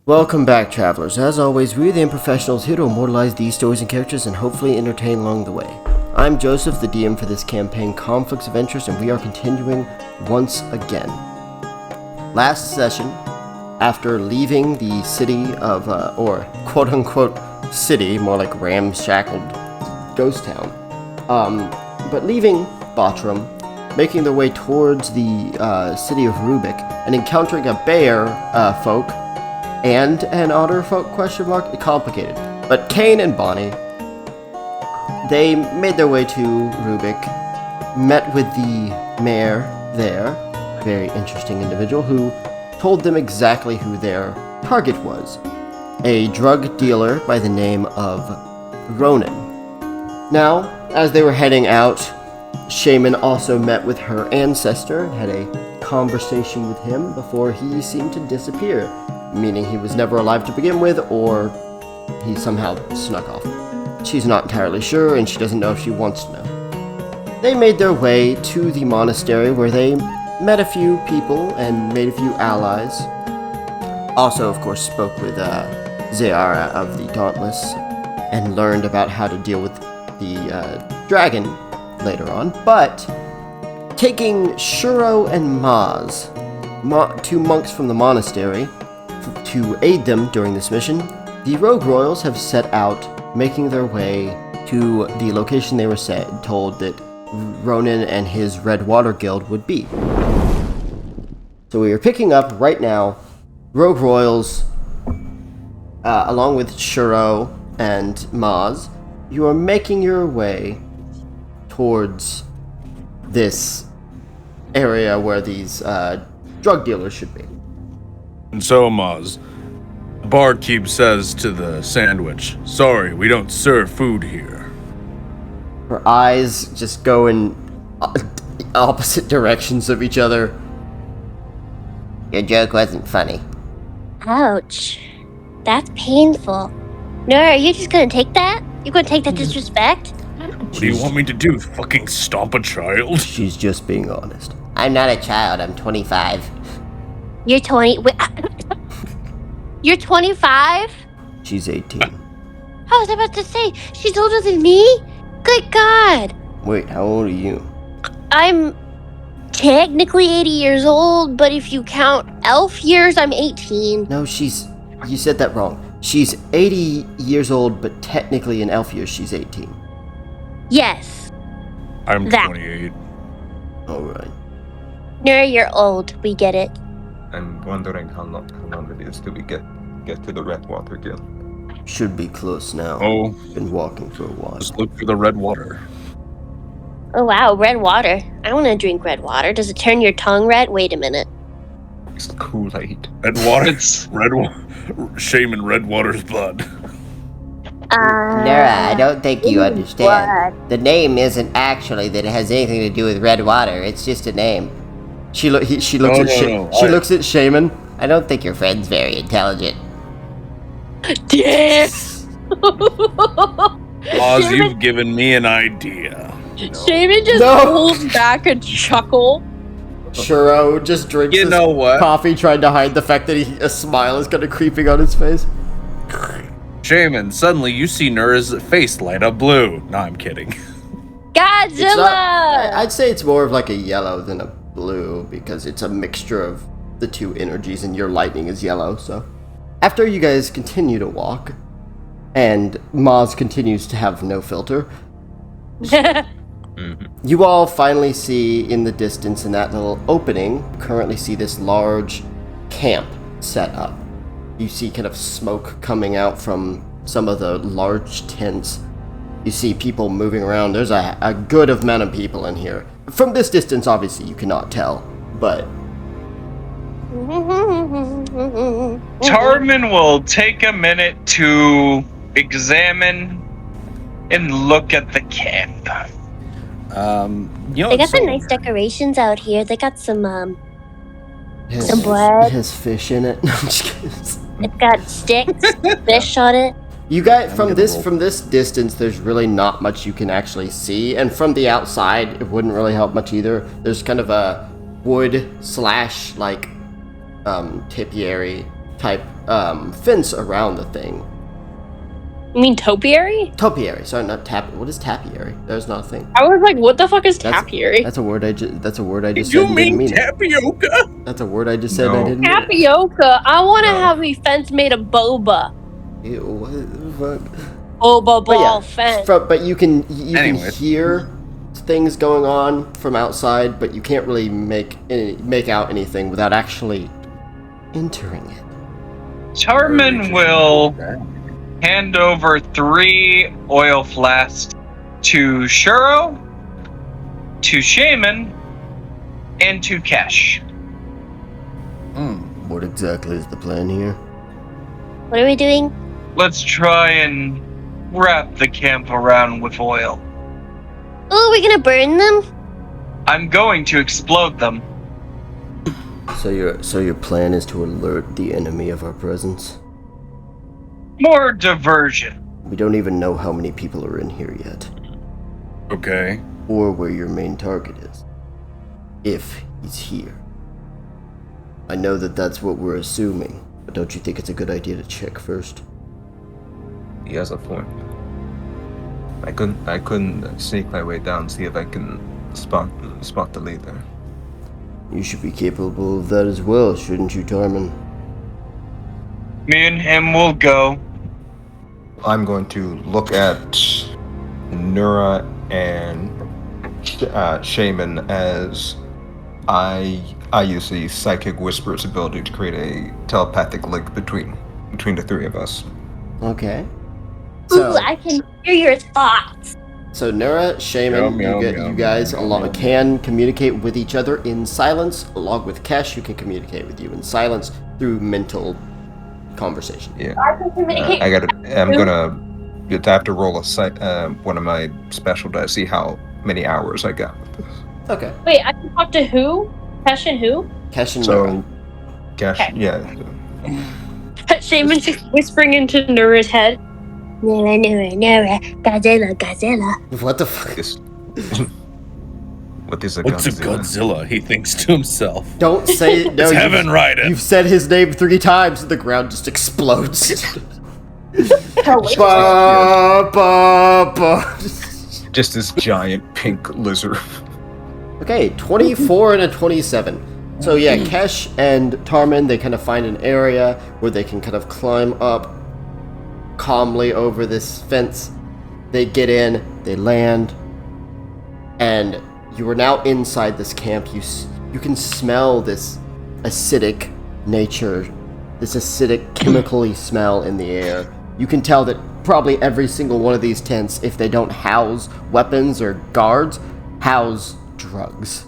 Welcome back, travelers. As always, we're the Improfessionals here to immortalize these stories and characters and hopefully entertain along the way. I'm Joseph, the DM for this campaign, Conflicts of Interest, and we are continuing once again. Last session, after leaving the city of, or quote-unquote city, more like ramshackled ghost town, but leaving Botram, making their way towards the city of Rubik, and encountering a bear folk, and an otter folk, question mark? Complicated. But Kane and Bonnie, they made their way to Rubik, met with the mayor there, a very interesting individual, who told them exactly who their target was. A drug dealer by the name of Ronin. Now, as they were heading out, Shaman also met with her ancestor and had a conversation with him before he seemed to disappear, meaning he was never alive to begin with, or he somehow snuck off. She's not entirely sure, and she doesn't know if she wants to know. They made their way to the monastery, where they met a few people and made a few allies. Also, of course, spoke with Zeara of the Dauntless, and learned about how to deal with the dragon later on. But taking Shuro and Maz, two monks from the monastery, to aid them during this mission, the Rogue Royals have set out, making their way to the location they were told that Ronin and his Redwater Guild would be. So we are picking up right now, Rogue Royals, along with Shuro and Maz. You are making your way towards this area where these drug dealers should be. And so, Maz, the barkeep says to the sandwich, "Sorry, we don't serve food here." Her eyes just go in opposite directions of each other. Your joke wasn't funny. Ouch. That's painful. No, are you just gonna take that? You gonna take that disrespect? What do you want me to do, fucking stomp a child? She's just being honest. I'm not a child, I'm 25. You're 20. Wait, you're 25? She's 18. I was about to say, she's older than me? Good God. Wait, how old are you? I'm technically 80 years old, but if you count elf years, I'm 18. No, you said that wrong. She's 80 years old, but technically in elf years, she's 18. Yes. I'm that. 28. Alright. No, you're old. We get it. I'm wondering how long it is till we get to the Redwater Guild. Should be close now. Oh. Been walking for a while. Just look for the red water. Oh, wow. Red water. I want to drink red water. Does it turn your tongue red? Wait a minute. It's Kool-Aid. Red water. Shaman Redwater's blood. Nora, I don't think you understand. What? The name isn't actually that it has anything to do with red water. It's just a name. She looks at Shaman. I don't think your friend's very intelligent. Damn! Oz, you've given me an idea. Shaman just pulls back a chuckle. Shuro just drinks his coffee, trying to hide the fact that a smile is kind of creeping on his face. Shaman, suddenly you see Nura's face light up blue. No, I'm kidding. Godzilla! I'd say it's more of like a yellow than a blue, because it's a mixture of the two energies, and your lightning is yellow, so. After you guys continue to walk, and Maz continues to have no filter, you all finally see in the distance, in that little opening, currently see this large camp set up. You see kind of smoke coming out from some of the large tents. You see people moving around. There's a good amount of people in here. From this distance, obviously, you cannot tell, but... Tardman will take a minute to examine and look at the camp. They got some nice decorations out here. They got some bread. It has fish in it. No, I'm just kidding. It's got sticks, fish on it. You guys, from this distance, there's really not much you can actually see, and from the outside, it wouldn't really help much either. There's kind of a wood / like topiary type fence around the thing. You mean topiary? Topiary. Sorry, not tap. What is tapiary? There's not a thing. I was like, what the fuck is That's- tapiary? That's a word I just. That's a word I just Did said. you and didn't mean mean it. tapioca? That's a word I just said. And I No. didn't mean it. Tapioca. I want to No. have a fence made of boba. Ew, what the fuck? Boba But ball yeah, fence. but you can Anyways. hear things going on from outside, but you can't really make out anything without actually entering it. Tarman will hand over 3 oil flasks to Shuro, to Shaman, and to Kesh. What exactly is the plan here? What are we doing? Let's try and wrap the camp around with oil. Oh, we're gonna burn them? I'm going to explode them. So your plan is to alert the enemy of our presence? More diversion. We don't even know how many people are in here yet, Okay. or where your main target is, if he's here. I know that that's what we're assuming, but don't you think it's a good idea to check first? He has a point. I couldn't sneak my way down, see if I can spot the leader. You should be capable of that as well, shouldn't you, Tarman? Me and him will go. I'm going to look at Nura and Shaman as I use the Psychic Whisper's ability to create a telepathic link between the three of us. Okay. Ooh, So, I can hear your thoughts. so Nura, Shaman, you guys can communicate with each other in silence, along with Kesh, who can communicate with you in silence through mental conversation. Yeah. I can communicate. I'm gonna have to roll one of my special dice, see how many hours I got with this. Okay. Wait, I can talk to who? Kesh and who? Kesh and So, Nura. Cash, Okay. yeah. Shaman's just whispering into Nura's head. Nora, Godzilla. What the fuck? This, what is a What's a Godzilla? Godzilla? He thinks to himself. Don't say no. It's heaven riding. You've said his name 3 times, and the ground just explodes. Ba, ba, ba. Just this giant pink lizard. Okay, 24 and a 27. So yeah, Kesh and Tarman, they kind of find an area where they can kind of climb up calmly over this fence. They get in, they land, and you are now inside this camp. You can smell this acidic nature, this acidic chemically smell in the air. You can tell that probably every single one of these tents, if they don't house weapons or guards, house drugs.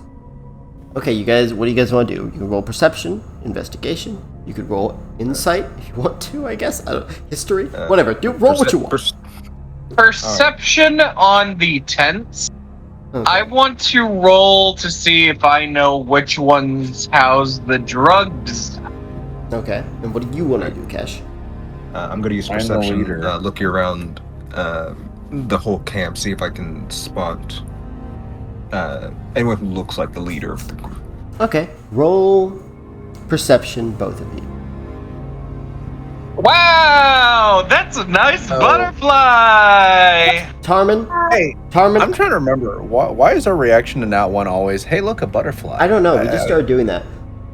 Okay, you guys, what do you guys want to do? You can roll perception, investigation. You could roll insight if you want to, I guess. I don't, history, whatever. Roll what you want. Perception on the tents. Okay. I want to roll to see if I know which ones house the drugs. Okay, and what do you want to do, Kesh? I'm gonna use I'm the perception, leader. looking around the whole camp, see if I can spot anyone who looks like the leader of the group. Okay, roll perception, both of you. Wow, that's a nice butterfly. Tarman? Hey, Tarman? I'm trying to remember. Why is our reaction to Nat 1 always, hey, look, a butterfly? I don't know, we just started doing that.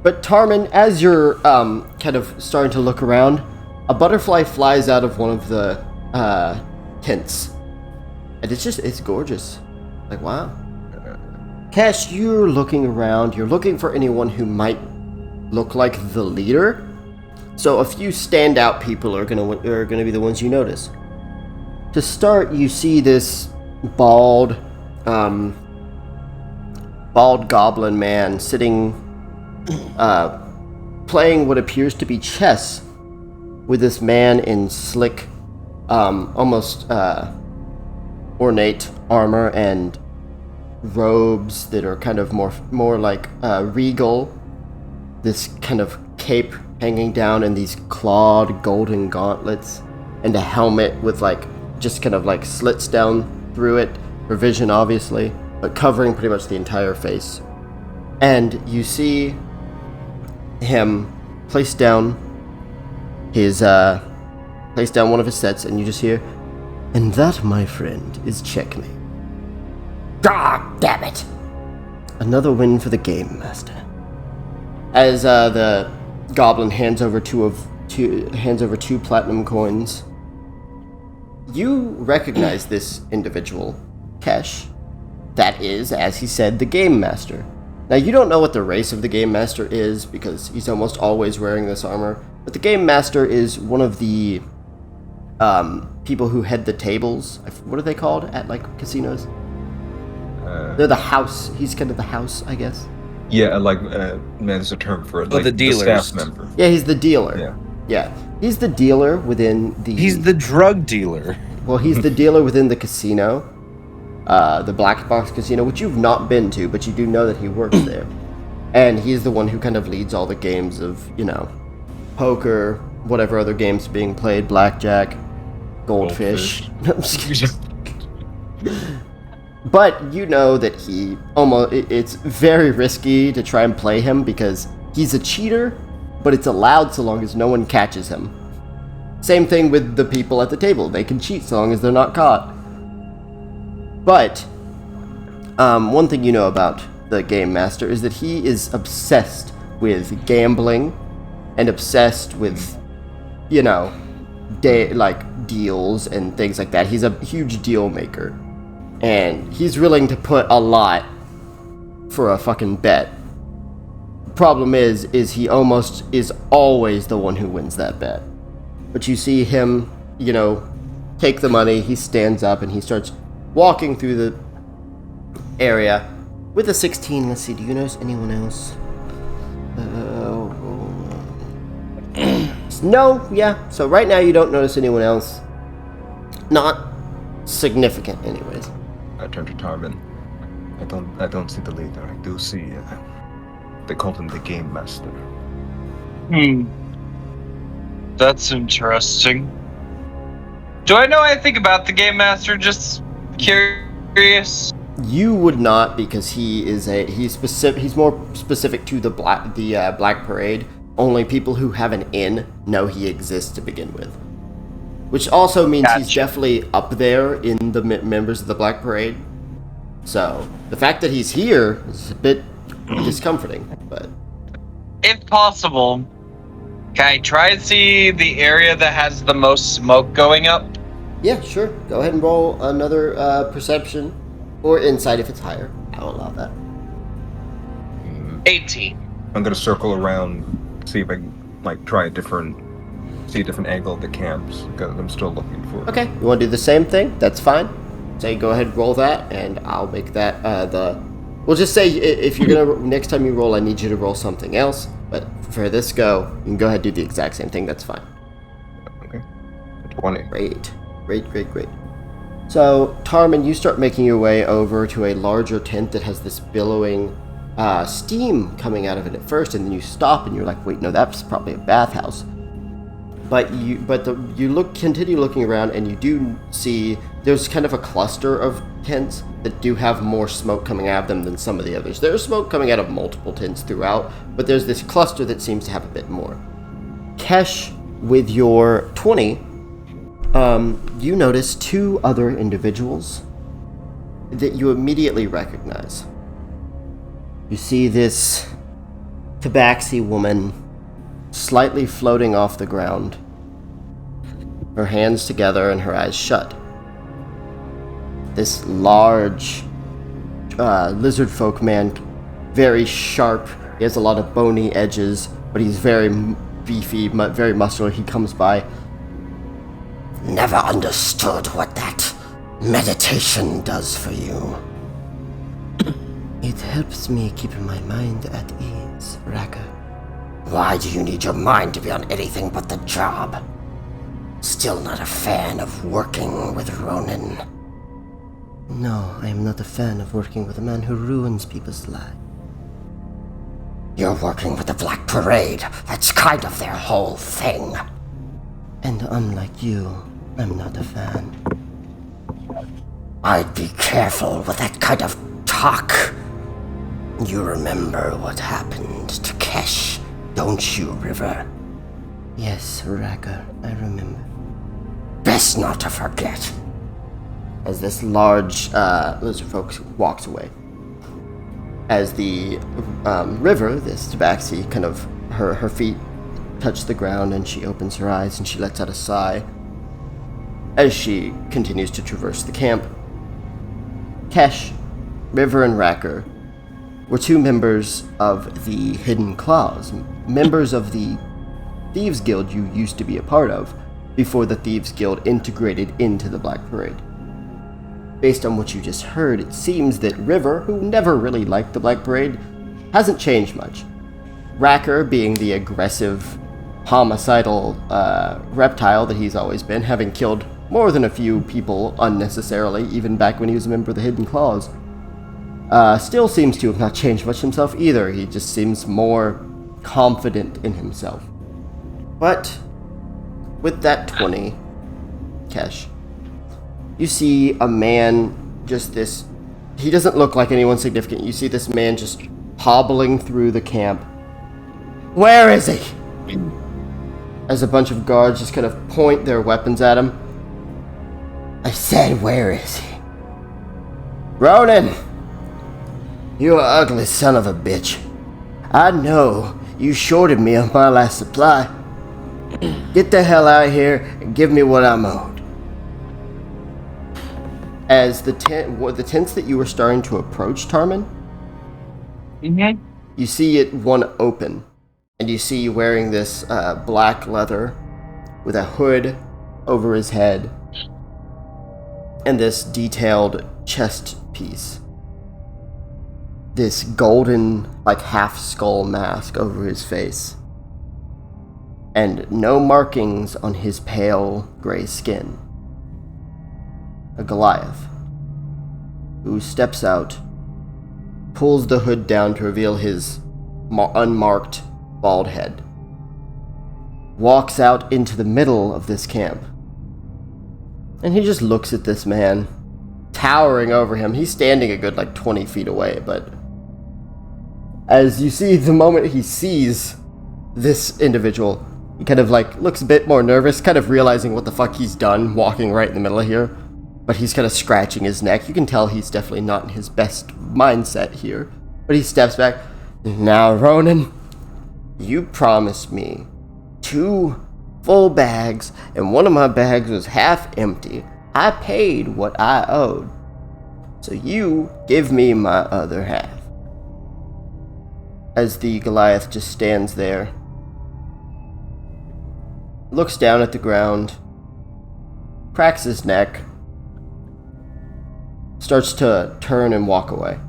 But Tarman, as you're kind of starting to look around, a butterfly flies out of one of the tents. And it's gorgeous. Like, wow. Kesh, you're looking around, you're looking for anyone who might look like the leader. So a few standout people are gonna be the ones you notice. To start, you see this bald goblin man sitting, playing what appears to be chess with this man in slick, almost ornate armor and robes that are kind of more like regal. This kind of cape hanging down and these clawed golden gauntlets and a helmet with like just kind of like slits down through it for vision, obviously, but covering pretty much the entire face. And you see him place down his, place down one of his sets, and you just hear, "And that, my friend, is checkmate." Ah, damn it! Another win for the Game Master. As the goblin hands over two platinum coins, you recognize this individual, Kesh. That is, as he said, the Game Master. Now, you don't know what the race of the Game Master is, because he's almost always wearing this armor, but the Game Master is one of the people who head the tables. What are they called at, like, casinos? They're the house. He's kind of the house, I guess. Yeah, like, there's a term for it. Like, the dealers. staff member. Yeah, he's the dealer. Yeah. Yeah. He's the dealer within the... He's the drug dealer. Well, he's the dealer within the casino. The Black Box Casino, which you've not been to, but you do know that he works there. And he's the one who kind of leads all the games of, poker, whatever other games being played, blackjack, goldfish. But you know that it's very risky to try and play him because he's a cheater, but it's allowed so long as no one catches him. Same thing with the people at the table. They can cheat so long as they're not caught. But one thing you know about the Game Master is that he is obsessed with gambling and obsessed with, deals and things like that. He's a huge deal maker. And he's willing to put a lot for a fucking bet. Problem is he almost is always the one who wins that bet. But you see him, take the money, he stands up and he starts walking through the area with a 16. Let's see, do you notice anyone else? No, yeah. So right now you don't notice anyone else. Not significant, anyways. I turn to Tarvin. I don't see the leader. I do see. They call him the Game Master. That's interesting. Do I know anything about the Game Master? Just curious. You would not, because he's more specific to the Black Parade. Only people who have an inn know he exists to begin with. Which also means he's definitely up there in the members of the Black Parade. So, the fact that he's here is a bit discomforting, but... If possible, can I try and see the area that has the most smoke going up? Yeah, sure. Go ahead and roll another perception, or insight if it's higher. I'll allow that. 18. I'm gonna circle around, see if I can, try a different angle of the camps, because I'm still looking for... Okay, you want to do the same thing? That's fine. Say, go ahead and roll that, and I'll make that We'll just say, if you're gonna... Next time you roll, I need you to roll something else, but for this go, you can go ahead and do the exact same thing, that's fine. Okay. 20. Great. So, Tarman, you start making your way over to a larger tent that has this billowing steam coming out of it at first, and then you stop and you're like, wait, no, that's probably a bathhouse. But you continue looking around, and you do see there's kind of a cluster of tents that do have more smoke coming out of them than some of the others. There's smoke coming out of multiple tents throughout, but there's this cluster that seems to have a bit more. Kesh, with your 20, you notice two other individuals that you immediately recognize. You see this tabaxi woman slightly floating off the ground, her hands together and her eyes shut. This large lizard folk man, very sharp, he has a lot of bony edges, but he's very beefy, very muscular. He comes by. Never understood what that meditation does for you. It helps me keep my mind at ease, Raka. Why do you need your mind to be on anything but the job? Still not a fan of working with Ronin. No, I am not a fan of working with a man who ruins people's lives. You're working with the Black Parade. That's kind of their whole thing. And unlike you, I'm not a fan. I'd be careful with that kind of talk. You remember what happened to Kesh, don't you, River? Yes, Raka, I remember. Best not to forget. As this large lizard folk walks away. As the river, this tabaxi, kind of, her feet touch the ground and she opens her eyes and she lets out a sigh as she continues to traverse the camp. Kesh, River, and Racker were two members of the Hidden Claws, members of the Thieves Guild you used to be a part of before the Thieves Guild integrated into the Black Parade. Based on what you just heard, it seems that River, who never really liked the Black Parade, hasn't changed much. Racker, being the aggressive, homicidal reptile that he's always been, having killed more than a few people unnecessarily, even back when he was a member of the Hidden Claws, still seems to have not changed much himself either. He just seems more confident in himself. But with that 20, Kesh, you see a man, he doesn't look like anyone significant. You see this man just hobbling through the camp. Where is he? As a bunch of guards just kind of point their weapons at him. I said, where is he? Ronin! You ugly son of a bitch. I know you shorted me on my last supply. Get the hell out of here and give me what I'm owed. As the tents that you were starting to approach, Tarman, you see it one open, and you see wearing this black leather with a hood over his head and this detailed chest piece. This golden, like half skull mask over his face, and no markings on his pale gray skin. A Goliath, who steps out, pulls the hood down to reveal his unmarked bald head, walks out into the middle of this camp, and he just looks at this man, towering over him. He's standing a good 20 feet away, but as you see, the moment he sees this individual, he kind of looks a bit more nervous, kind of realizing what the fuck he's done, walking right in the middle of here. But he's kind of scratching his neck. You can tell he's definitely not in his best mindset here. But he steps back. Now, Ronin, you promised me 2 full bags, and one of my bags was half empty. I paid what I owed. So you give me my other half. As the Goliath just stands there, looks down at the ground, cracks his neck, starts to turn and walk away.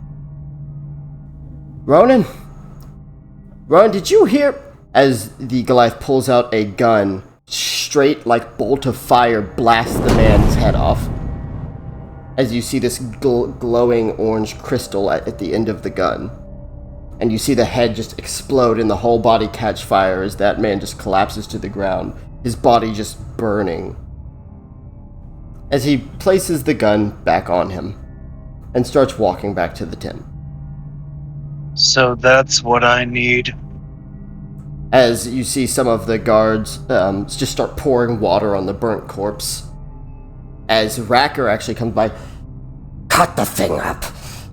Ronin, did you hear? As the Goliath pulls out a gun, straight like bolt of fire blasts the man's head off. As you see this glowing orange crystal at the end of the gun. And you see the head just explode and the whole body catch fire as that man just collapses to the ground, his body just burning. As he places the gun back on him and starts walking back to the tent. So that's what I need. As you see some of the guards just start pouring water on the burnt corpse. As Racker actually comes by. Cut the thing up.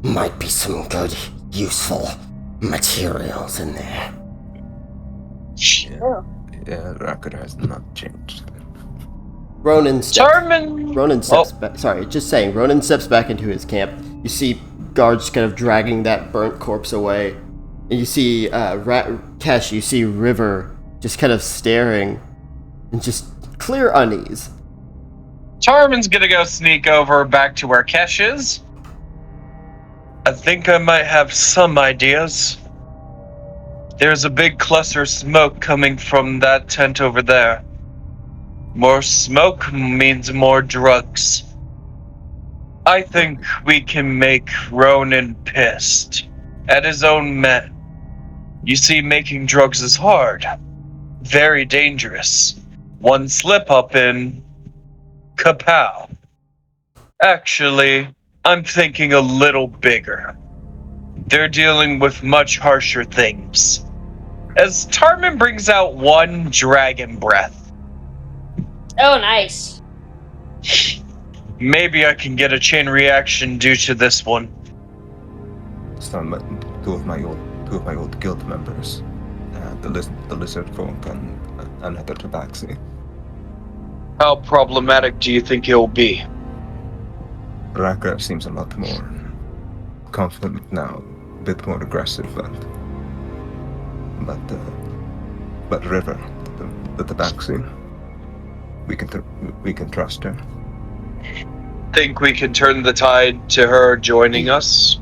Might be some good, useful materials in there. Yeah, Racker has not changed. Ronin steps Oh. back. Sorry, just saying. Ronin steps back into his camp. You see guards kind of dragging that burnt corpse away. And you see Kesh, you see River just kind of staring and just clear unease. Tarman's gonna go sneak over back to where Kesh is. I think I might have some ideas. There's a big cluster of smoke coming from that tent over there. More smoke means more drugs. I think we can make Ronin pissed at his own men. You see, making drugs is hard. Very dangerous. One slip up in kapow. Actually, I'm thinking a little bigger. They're dealing with much harsher things. As Tarman brings out one dragon breath, Oh, nice. maybe I can get a chain reaction due to this one. Two of my old guild members, the lizard folk and another tabaxi. How problematic do you think he'll be? Raka seems a lot more confident now, a bit more aggressive, but River, the tabaxi, we can trust her. Think we can turn the tide to her joining us?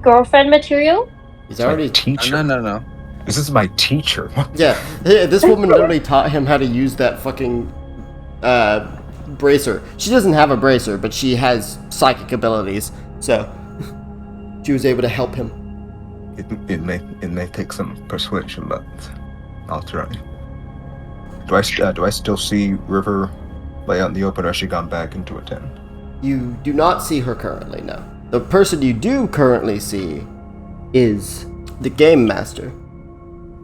Girlfriend material? He's My already. teacher. No. This is my teacher. What? Yeah, this woman literally taught him how to use that fucking bracer. She doesn't have a bracer, but she has psychic abilities, so she was able to help him. It may take some persuasion, but I'll try. Do I still see River lay out in the open, or has she gone back into a tent? You do not see her currently, no. The person you do currently see is the game master,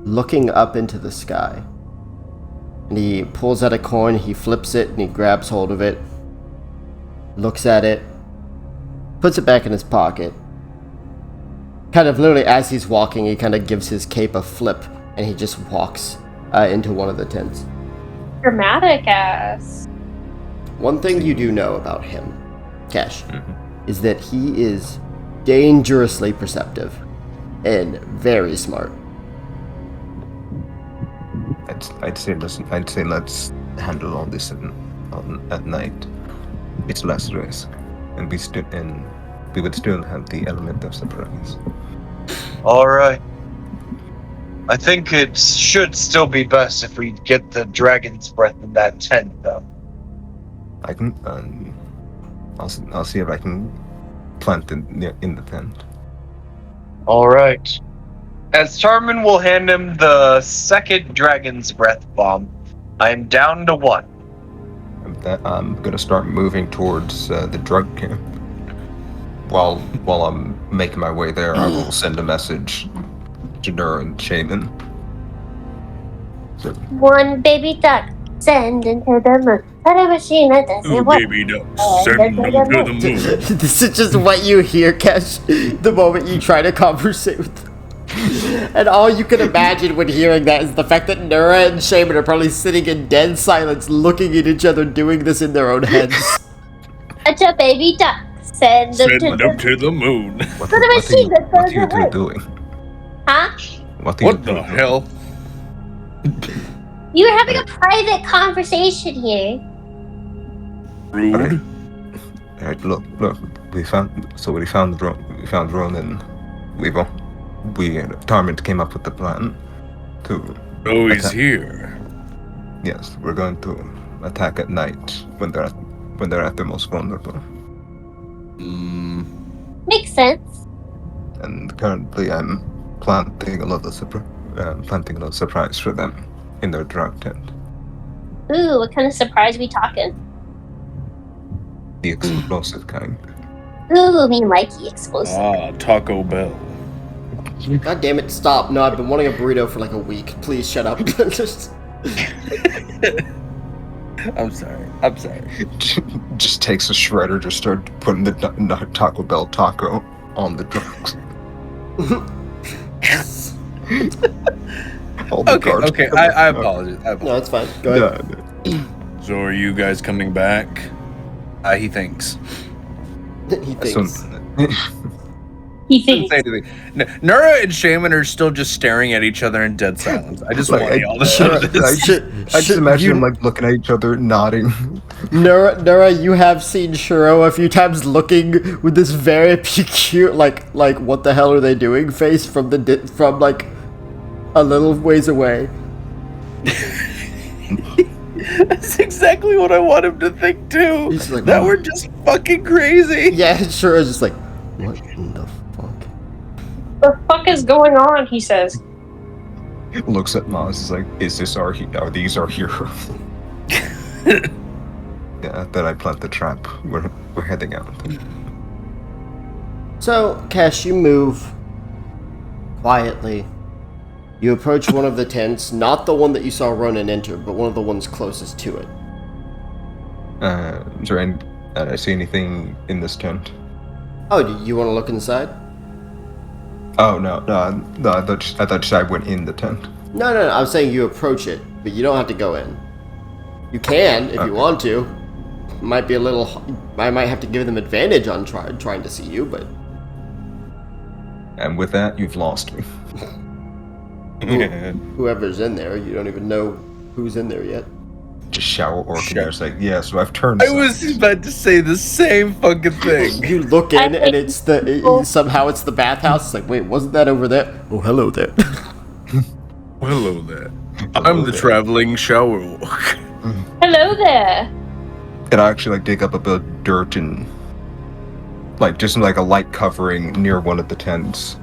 looking up into the sky. And he pulls out a coin, he flips it, and he grabs hold of it, looks at it, puts it back in his pocket. Kind of literally as he's walking, he kind of gives his cape a flip, and he just walks into one of the tents. Dramatic ass. One thing you do know about him, Cash, is that he is dangerously perceptive and very smart. I'd say let's handle all this at night. It's less risk, and we would still have the element of surprise. Alright. I think it should still be best if we get the dragon's breath in that tent, though. I can. I'll see if I can plant it in the tent. Alright. As Tarman will hand him the second dragon's breath bomb, I am down to 1. I'm gonna start moving towards the drug camp. While I'm making my way there, I will send a message to Nura and Shaman. So, One baby duck, send into the moon. But a machine that doesn't Ooh, work. baby ducks, send them to the moon. This is just what you hear, Cash, the moment you try to conversate with them. And all you can imagine when hearing that is the fact that Nura and Shaman are probably sitting in dead silence, looking at each other, doing this in their own heads. It's a baby duck, send them Send to them the to the moon. But a machine that what are you doesn't two work. doing? Huh? What are you What the doing? hell? You were having a private conversation here. Rude. Alright, look. We found Ronin. Tarmint came up with the plan to. Oh, he's attack. here. Yes, we're going to attack at night when they're at their most vulnerable. Makes sense. And currently, I'm planting a lot of surprise for them in their drug tent. Ooh, what kind of surprise we talking? The explosive kind. Ooh, me likey explosive. Ah, Taco Bell. God damn it, stop. No, I've been wanting a burrito for like a week. Please shut up. Just... I'm sorry. Just takes a shredder, just start putting the Taco Bell taco on the drugs. All the guards Okay. come I up. apologize. No, it's fine. Go ahead. Yeah. So are you guys coming back? He thinks. He thinks. He Didn't thinks. say anything. Nura and Shaman are still just staring at each other in dead silence. I just Like, want y'all to I know this. just imagine them like looking at each other, nodding. Nura, you have seen Shiro a few times looking with this very peculiar, like what the hell are they doing face from like a little ways away. That's exactly what I want him to think too. He's like, that "Oh." we're just fucking crazy. Yeah, Shiro's just like, what in the fuck? The fuck is going on? He says. Looks at Maz, is like, are these our heroes? Yeah, then I plant the trap. We're heading out. So, Cash, you move quietly You approach one of the tents, not the one that you saw Ronan enter, but one of the ones closest to it. Is there any, I see anything in this tent? Oh, do you want to look inside? Oh no! I thought I went in the tent. No, I was saying you approach it, but you don't have to go in. You can if you want to. Might be a little. I might have to give them advantage on trying to see you, but And with that, you've lost me. whoever's in there, you don't even know who's in there yet. Just shower orc in there. It's like, yeah, so I've turned. I was about to say the same fucking thing. You look in and it's somehow it's the bathhouse. It's like, wait, wasn't that over there? Oh, hello there. Hello there. I'm the traveling shower walk. Hello there. And I actually dig up a bit of dirt and just like a light covering near one of the tents.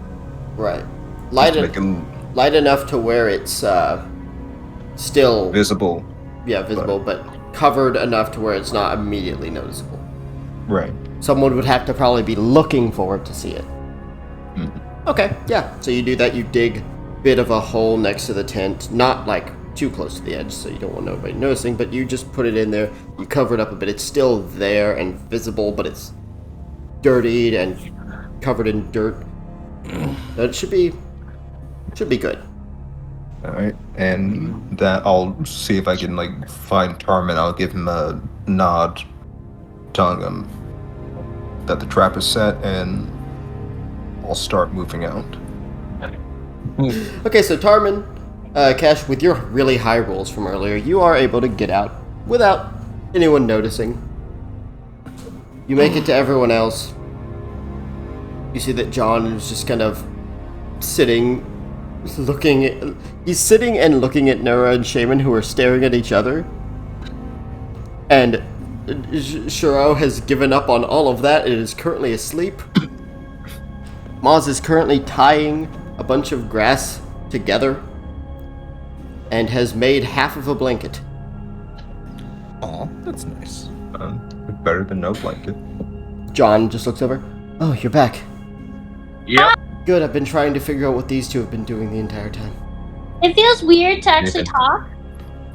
Right. Light enough to where it's still visible. Yeah, visible, but covered enough to where it's not immediately noticeable. Right. Someone would have to probably be looking for it to see it. Okay, yeah. So you do that. You dig a bit of a hole next to the tent, not like too close to the edge, so you don't want nobody noticing, but you just put it in there. You cover it up a bit. It's still there and visible, but it's dirtied and covered in dirt. That should be good. All right, and that I'll see if I can find Tarman. I'll give him a nod, telling him that the trap is set, and I'll start moving out. Okay, so Tarman, Cash, with your really high rolls from earlier, you are able to get out without anyone noticing. You make it to everyone else. You see that John is just kind of sitting, he's sitting and looking at Nura and Shaman, who are staring at each other. And Shiro has given up on all of that and is currently asleep. Maz is currently tying a bunch of grass together and has made half of a blanket. Aw, that's nice. Better than no blanket. John just looks over. Oh, you're back. Yep. Good, I've been trying to figure out what these two have been doing the entire time. It feels weird to actually talk.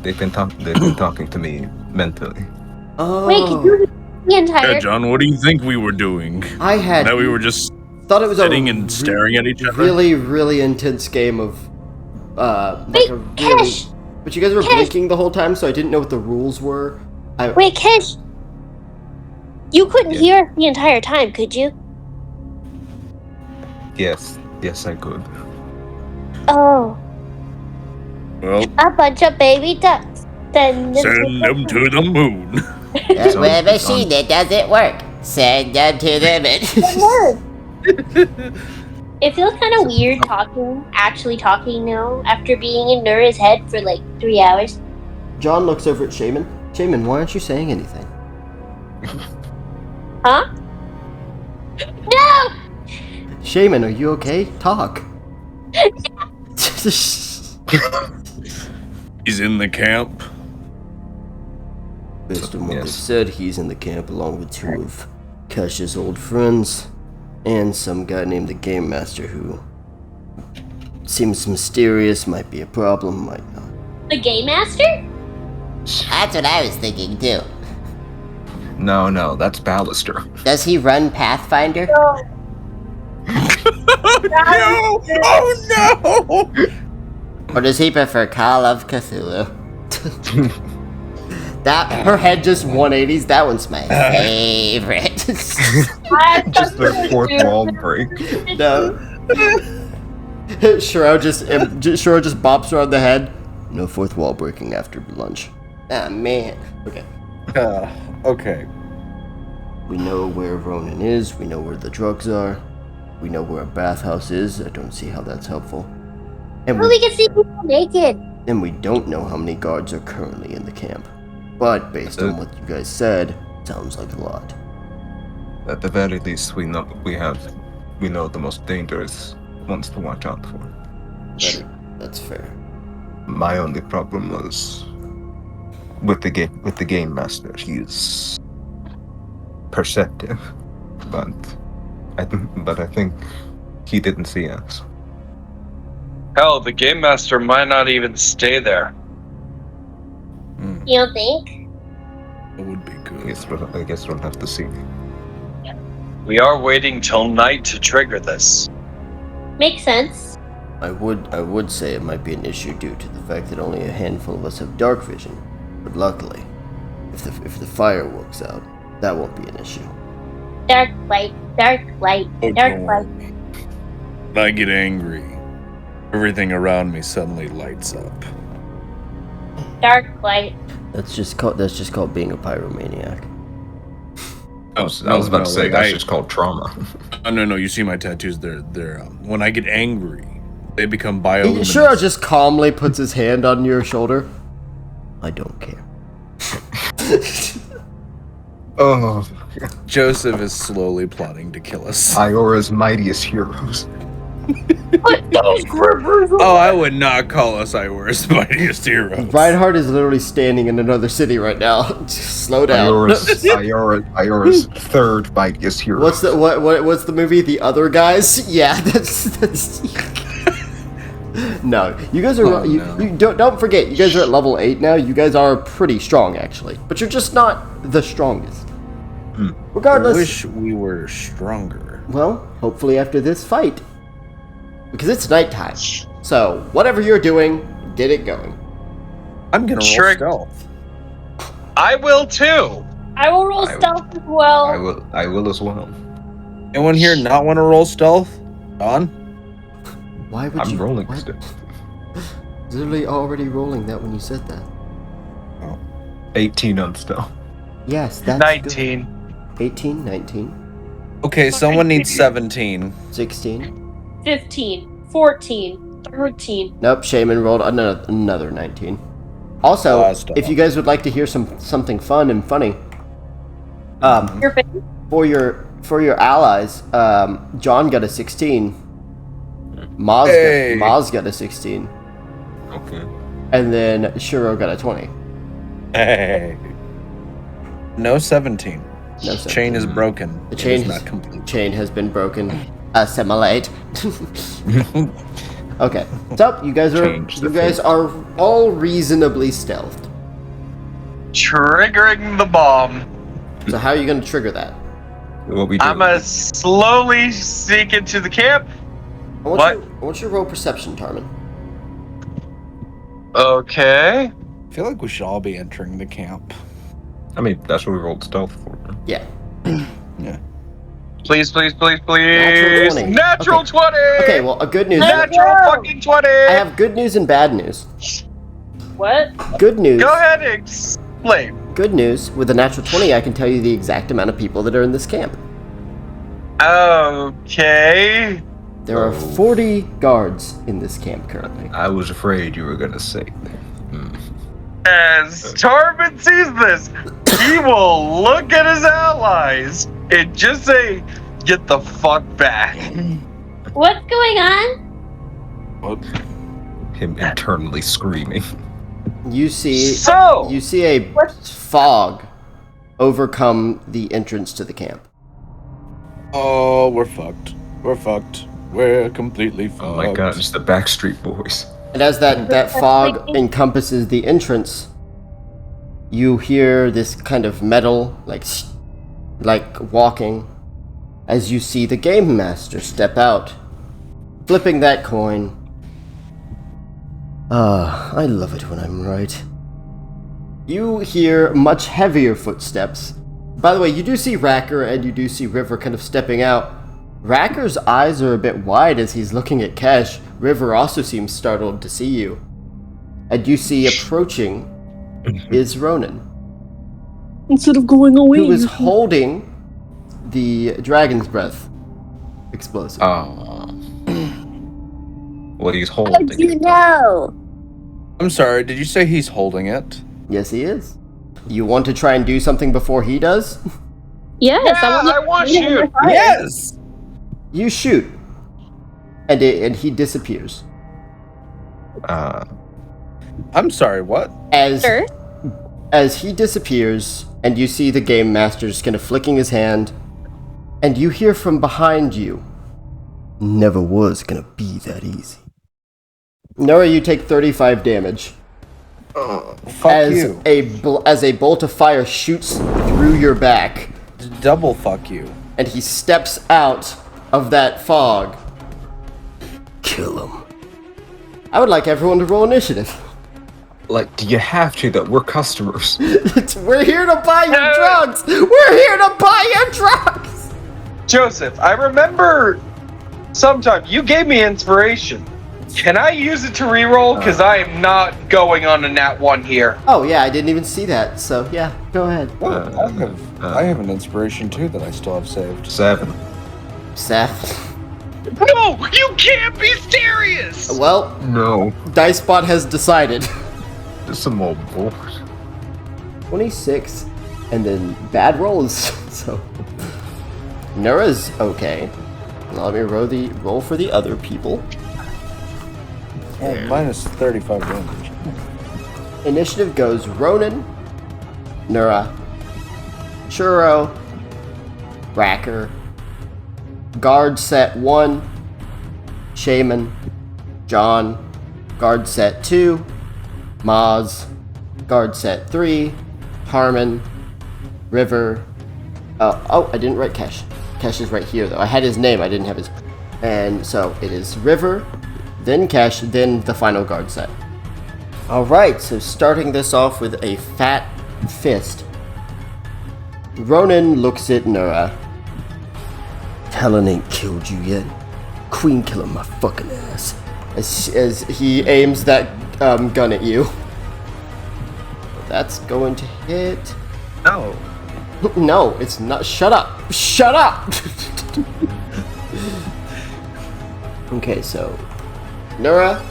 They've been talking to me mentally. Oh. Wait, can you the entire Yeah, John, what do you think we were doing? I had That we were just thought it was sitting and staring at each other? really, really intense game of Wait, a really. Cash! But you guys were Cash! blinking the whole time, so I didn't know what the rules were. Wait, Cash! You couldn't hear the entire time, could you? Yes, I could. Oh, Well, a bunch of baby ducks. Send send them to the moon. Where machine that doesn't work. Send them to the It feels kind of weird actually talking now, after being in Nura's head for like 3 hours. John looks over at Shaman. Shaman, why aren't you saying anything? Huh? No! Shaman, are you okay? Talk. He's in the camp. Based on what Yes. they said, he's in the camp along with two of Kesh's old friends and some guy named the Game Master who seems mysterious, might be a problem, might not. The Game Master? That's what I was thinking too. No, that's Ballister. Does he run Pathfinder? No! Oh no! Or does he prefer Call of Cthulhu? That her head just 180s. That one's my favorite. Just the fourth wall break. No. Shiro just bops her on the head. No fourth wall breaking after lunch. Ah man. Okay. Okay. We know where Ronin is. We know where the drugs are. We know where a bathhouse is. I don't see how that's helpful. And Well, we can see people naked. And we don't know how many guards are currently in the camp. But based on what you guys said, sounds like a lot. At the very least, we know the most dangerous ones to watch out for. That's fair. My only problem was with the game master. He's perceptive, but I think he didn't see us. Hell, the game master might not even stay there. You don't think? It would be I good. guess we'll have to see. We are waiting till night to trigger this. Makes sense. I would say it might be an issue due to the fact that only a handful of us have dark vision. But luckily, if the fire works out, that won't be an issue. Dark light, dark light, dark Don't light. worry. When I get angry, everything around me suddenly lights up. Dark light. That's just called being a pyromaniac. I was about to say, that's just called trauma. No. You see my tattoos? They're when I get angry, they become bioluminescent. Shiro just calmly puts his hand on your shoulder. I don't care. Oh, Joseph is slowly plotting to kill us. Iora's mightiest heroes. Put those grippers Oh, I would not call us Iora's mightiest heroes. Reinhardt is literally standing in another city right now. Just slow down. Iora's third mightiest hero. What's the movie? The Other Guys? Yeah, that's No, you guys are. Oh, you no. don't forget. You guys are at level 8 now. You guys are pretty strong, actually, but you're just not the strongest. Regardless. I wish we were stronger. Well, hopefully after this fight, because it's nighttime. So whatever you're doing, get it going. I'm gonna roll Sure. stealth. I will too. I will roll stealth as well. I will as well. Anyone here not want to roll stealth? On? Why would I'm you? rolling what? still. Literally already rolling that when you said that. 18 on stealth. Yes, that's 19. Good. 18, 19, Okay, someone needs 17. 16. 15, 14, 13. Nope, Shaman rolled another 19. Also, Last if you guys would like to hear something fun and funny, Your face? for your allies, John got a 16. Maz got a 16, Okay. and then Shiro got a 20. Hey. No 17. No 17. Chain is broken. The It chain is not complete. Chain has been broken. Assimilate. Okay, so you guys are all reasonably stealthed. Triggering the bomb. So how are you going to trigger that? What we do? I'm gonna slowly sneak into the camp. I want you to roll perception, Tarman. Okay. I feel like we should all be entering the camp. I mean, that's what we rolled stealth for. Yeah. Yeah. Please, please, please, Natural please. 20. Natural Okay. 20. Okay, well, a good news. Natural fucking 20. I have good news and bad news. What? Good news. Go ahead and explain. Good news. With a natural 20, I can tell you the exact amount of people that are in this camp. Okay. There are 40 guards in this camp currently. I was afraid you were gonna say that. As Tarvin sees this, he will look at his allies and just say, "Get the fuck back." What's going on? What? Him internally screaming. You see So, a fog overcome the entrance to the camp. Oh, we're fucked. We're fucked. We're completely fucked. Oh my god, it's the Backstreet Boys. And as that fog encompasses the entrance, you hear this kind of metal, like walking, as you see the game master step out, flipping that coin. I love it when I'm right. You hear much heavier footsteps. By the way, you do see Racker and you do see River kind of stepping out. Racker's eyes are a bit wide as he's looking at Kesh. River also seems startled to see you. And you see approaching is Ronin, Instead of going away, who is holding the Dragon's Breath explosive. What he's holding. know? I'm sorry, did you say he's holding it? Yes, he is. You want to try and do something before he does? Yes, yeah, I want you. Yes! You shoot, and he disappears. I'm sorry, what? Sure. As he disappears, and you see the game master just kind of flicking his hand, and you hear from behind you, "Never was gonna be that easy." Nora, you take 35 damage. Fuck as you. As a bolt of fire shoots through your back, Double fuck you. and he steps out of that fog. Kill him. I would like everyone to roll initiative. Like, do you have to, though? We're customers. We're here to buy your drugs! We're here to buy your drugs! Joseph, I remember sometime you gave me inspiration. Can I use it to reroll? Because I am not going on a nat 1 here. Oh yeah, I didn't even see that, so yeah, go ahead. I have an inspiration too that I still have saved. 7. Seth. No, you can't be serious! Well, No. Dicebot has decided. Just some old bull. 26, and then bad rolls, so... Nura's okay. Now let me roll for the other people. Oh, minus 35 damage. Initiative goes Ronin, Nura, Churro, Racker, Guard Set 1, Shaman, John, Guard Set 2, Maz, Guard Set 3, Harmon, River. Oh, I didn't write Kesh. Kesh is right here, though. I had his name, I didn't have his... And so it is River, then Kesh, then the final guard set. Alright, so starting this off with a fat fist. Ronin looks at Nura. Helen ain't killed you yet. Queen killing my fucking ass. As he aims that gun at you. That's going to hit. No. No, it's not. Shut up. Shut up! Okay, so Nura,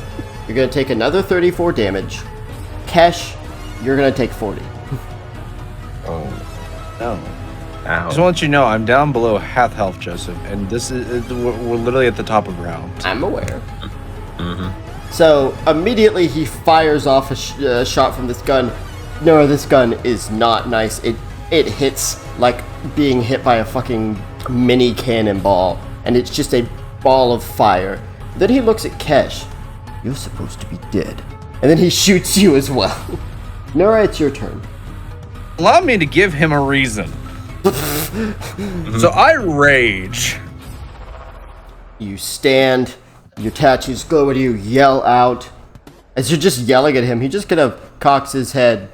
you're gonna take another 34 damage. Kesh, you're gonna take 40. Oh. No. Ow. Just want you to know, I'm down below half health, Joseph, and this is we're literally at the top of round. I'm aware. Mm-hmm. So immediately he fires off a shot from this gun. Nura, this gun is not nice. It hits like being hit by a fucking mini cannonball, and it's just a ball of fire. Then he looks at Kesh. You're supposed to be dead. And then he shoots you as well. Nura, it's your turn. Allow me to give him a reason. So I rage. You stand, your tattoos glow at you, yell out. As you're just yelling at him, he just kind of cocks his head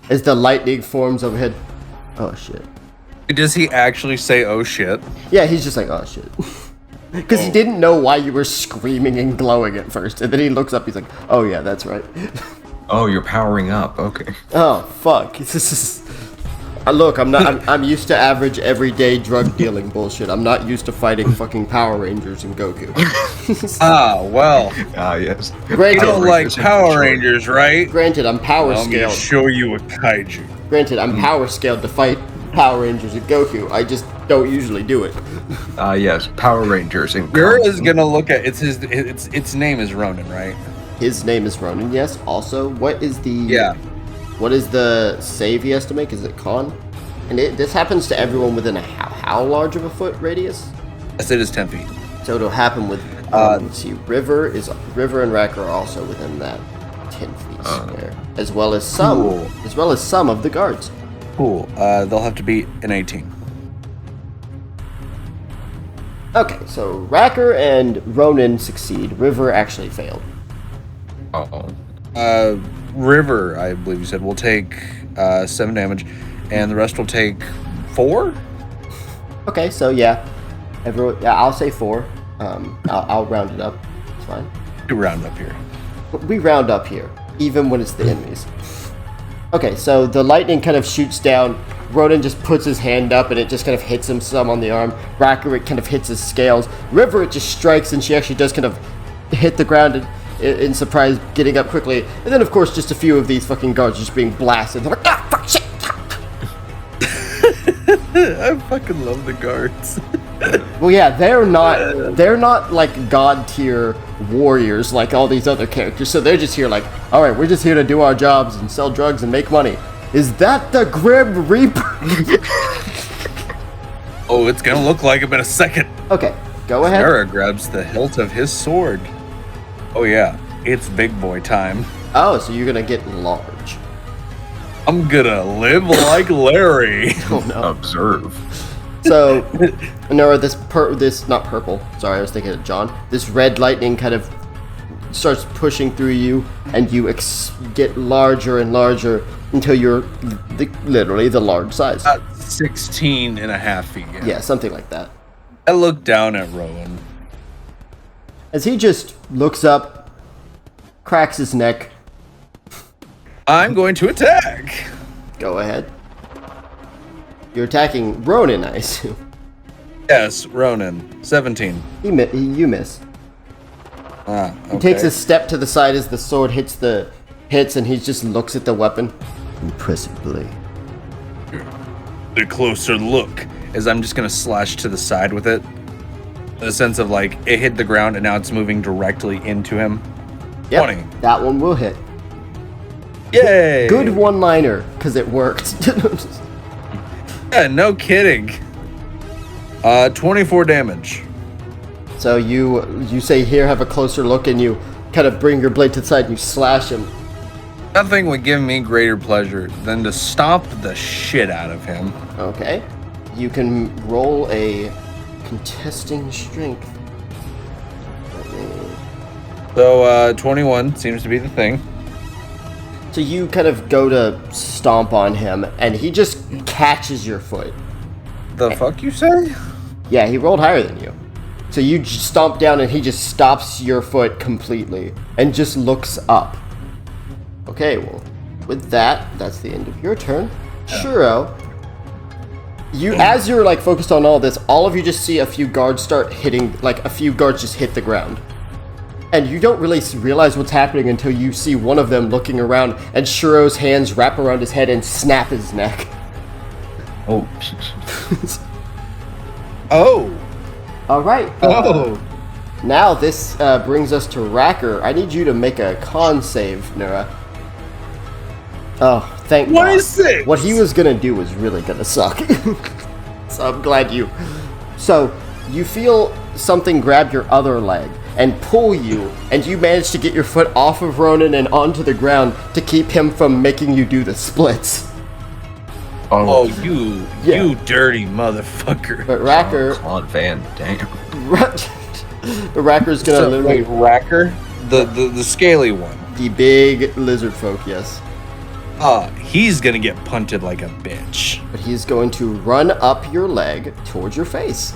as the lightning forms overhead. Oh shit. Does he actually say, oh shit? Yeah, he's just like, oh shit. Because he didn't know why you were screaming and glowing at first. And then he looks up, he's like, oh yeah, that's right. Oh, you're powering up. Okay. Oh, fuck. This is... Look, I'm used to average everyday drug dealing bullshit. I'm not used to fighting fucking Power Rangers and Goku. Ah, well. Ah, yes. You Granted, don't like Power Rangers, right? granted, I'm power I'm gonna scaled. show you a kaiju. Granted, I'm power scaled to fight Power Rangers and Goku. I just don't usually do it. Ah, yes. Power Rangers. You're is gonna look at its name is Ronin, right? His name is Ronin, yes. Also, what is the... Yeah. What is the save he has to make? Is it con? And this happens to everyone within a how large of a foot radius? Yes, it is 10 feet. So it'll happen with, let's see, River and Rack are also within that 10 feet square. As well as some of the guards. Cool. They'll have to beat an 18. Okay, so Racker and Ronin succeed. River actually failed. Uh-oh. River, I believe you said, will take 7 damage, and the rest will take 4? Okay, so yeah. I'll say 4. I'll round it up. It's fine. You round up here. We round up here, even when it's the enemies. Okay, so the lightning kind of shoots down. Ronin just puts his hand up and it just kind of hits him some on the arm. Racker, it kind of hits his scales. River, it just strikes and she actually does kind of hit the ground in surprise, getting up quickly. And then, of course, just a few of these fucking guards just being blasted. They're like, ah, fuck, shit. I fucking love the guards. Well, yeah, they're not like god tier warriors like all these other characters. So they're just here like, all right, we're just here to do our jobs and sell drugs and make money. Is that the Grim Reaper? Oh, it's gonna look like him in a second. Okay, go ahead. Sarah grabs the hilt of his sword. Oh yeah, It's big boy time. Oh, so you're gonna get large. I'm gonna live like Larry. Oh no. Observe. So, Nora, this not purple. Sorry, I was thinking of John. This red lightning kind of starts pushing through you, and you get larger and larger until you're literally the large size. 16 and a half feet. Yeah, something like that. I look down at Rowan. As he just looks up, cracks his neck. I'm going to attack. Go ahead. You're attacking Ronin, I assume. Yes, Ronan. 17. You miss. Okay. He takes a step to the side as the sword hits, and he just looks at the weapon. Impressive blade. A closer look, as I'm just gonna slash to the side with it. The sense of like it hit the ground and now it's moving directly into him. Yep, 20. that one will hit. Yay! Good one-liner, because it worked. Yeah, no kidding. 24 damage. So you say, here, have a closer look, and you kind of bring your blade to the side and you slash him. Nothing would give me greater pleasure than to stomp the shit out of him. Okay. You can roll a contesting strength. So 21 seems to be the thing. So you kind of go to stomp on him, and he just catches your foot. The fuck you say? Yeah, he rolled higher than you. So you stomp down, and he just stops your foot completely and just looks up. Okay, well, with that, that's the end of your turn. Shuro, as you're like focused on all this, all of you just see a few guards start hitting, like a few guards just hit the ground. And you don't really realize what's happening until you see one of them looking around, and Shuro's hands wrap around his head and snap his neck. Oh. Oh. All right. Now this brings us to Racker. I need you to make a con save, Nora. Oh, thank God. 26. What he was gonna do was really gonna suck. So I'm glad you. So you feel something grab your other leg and pull you, and you manage to get your foot off of Ronan and onto the ground to keep him from making you do the splits. Oh, you dirty motherfucker. But Racker, Claude Van Damme. Racker's gonna literally Racker, the scaly one. the big lizard folk, yes. He's gonna get punted like a bitch. But he's going to run up your leg towards your face.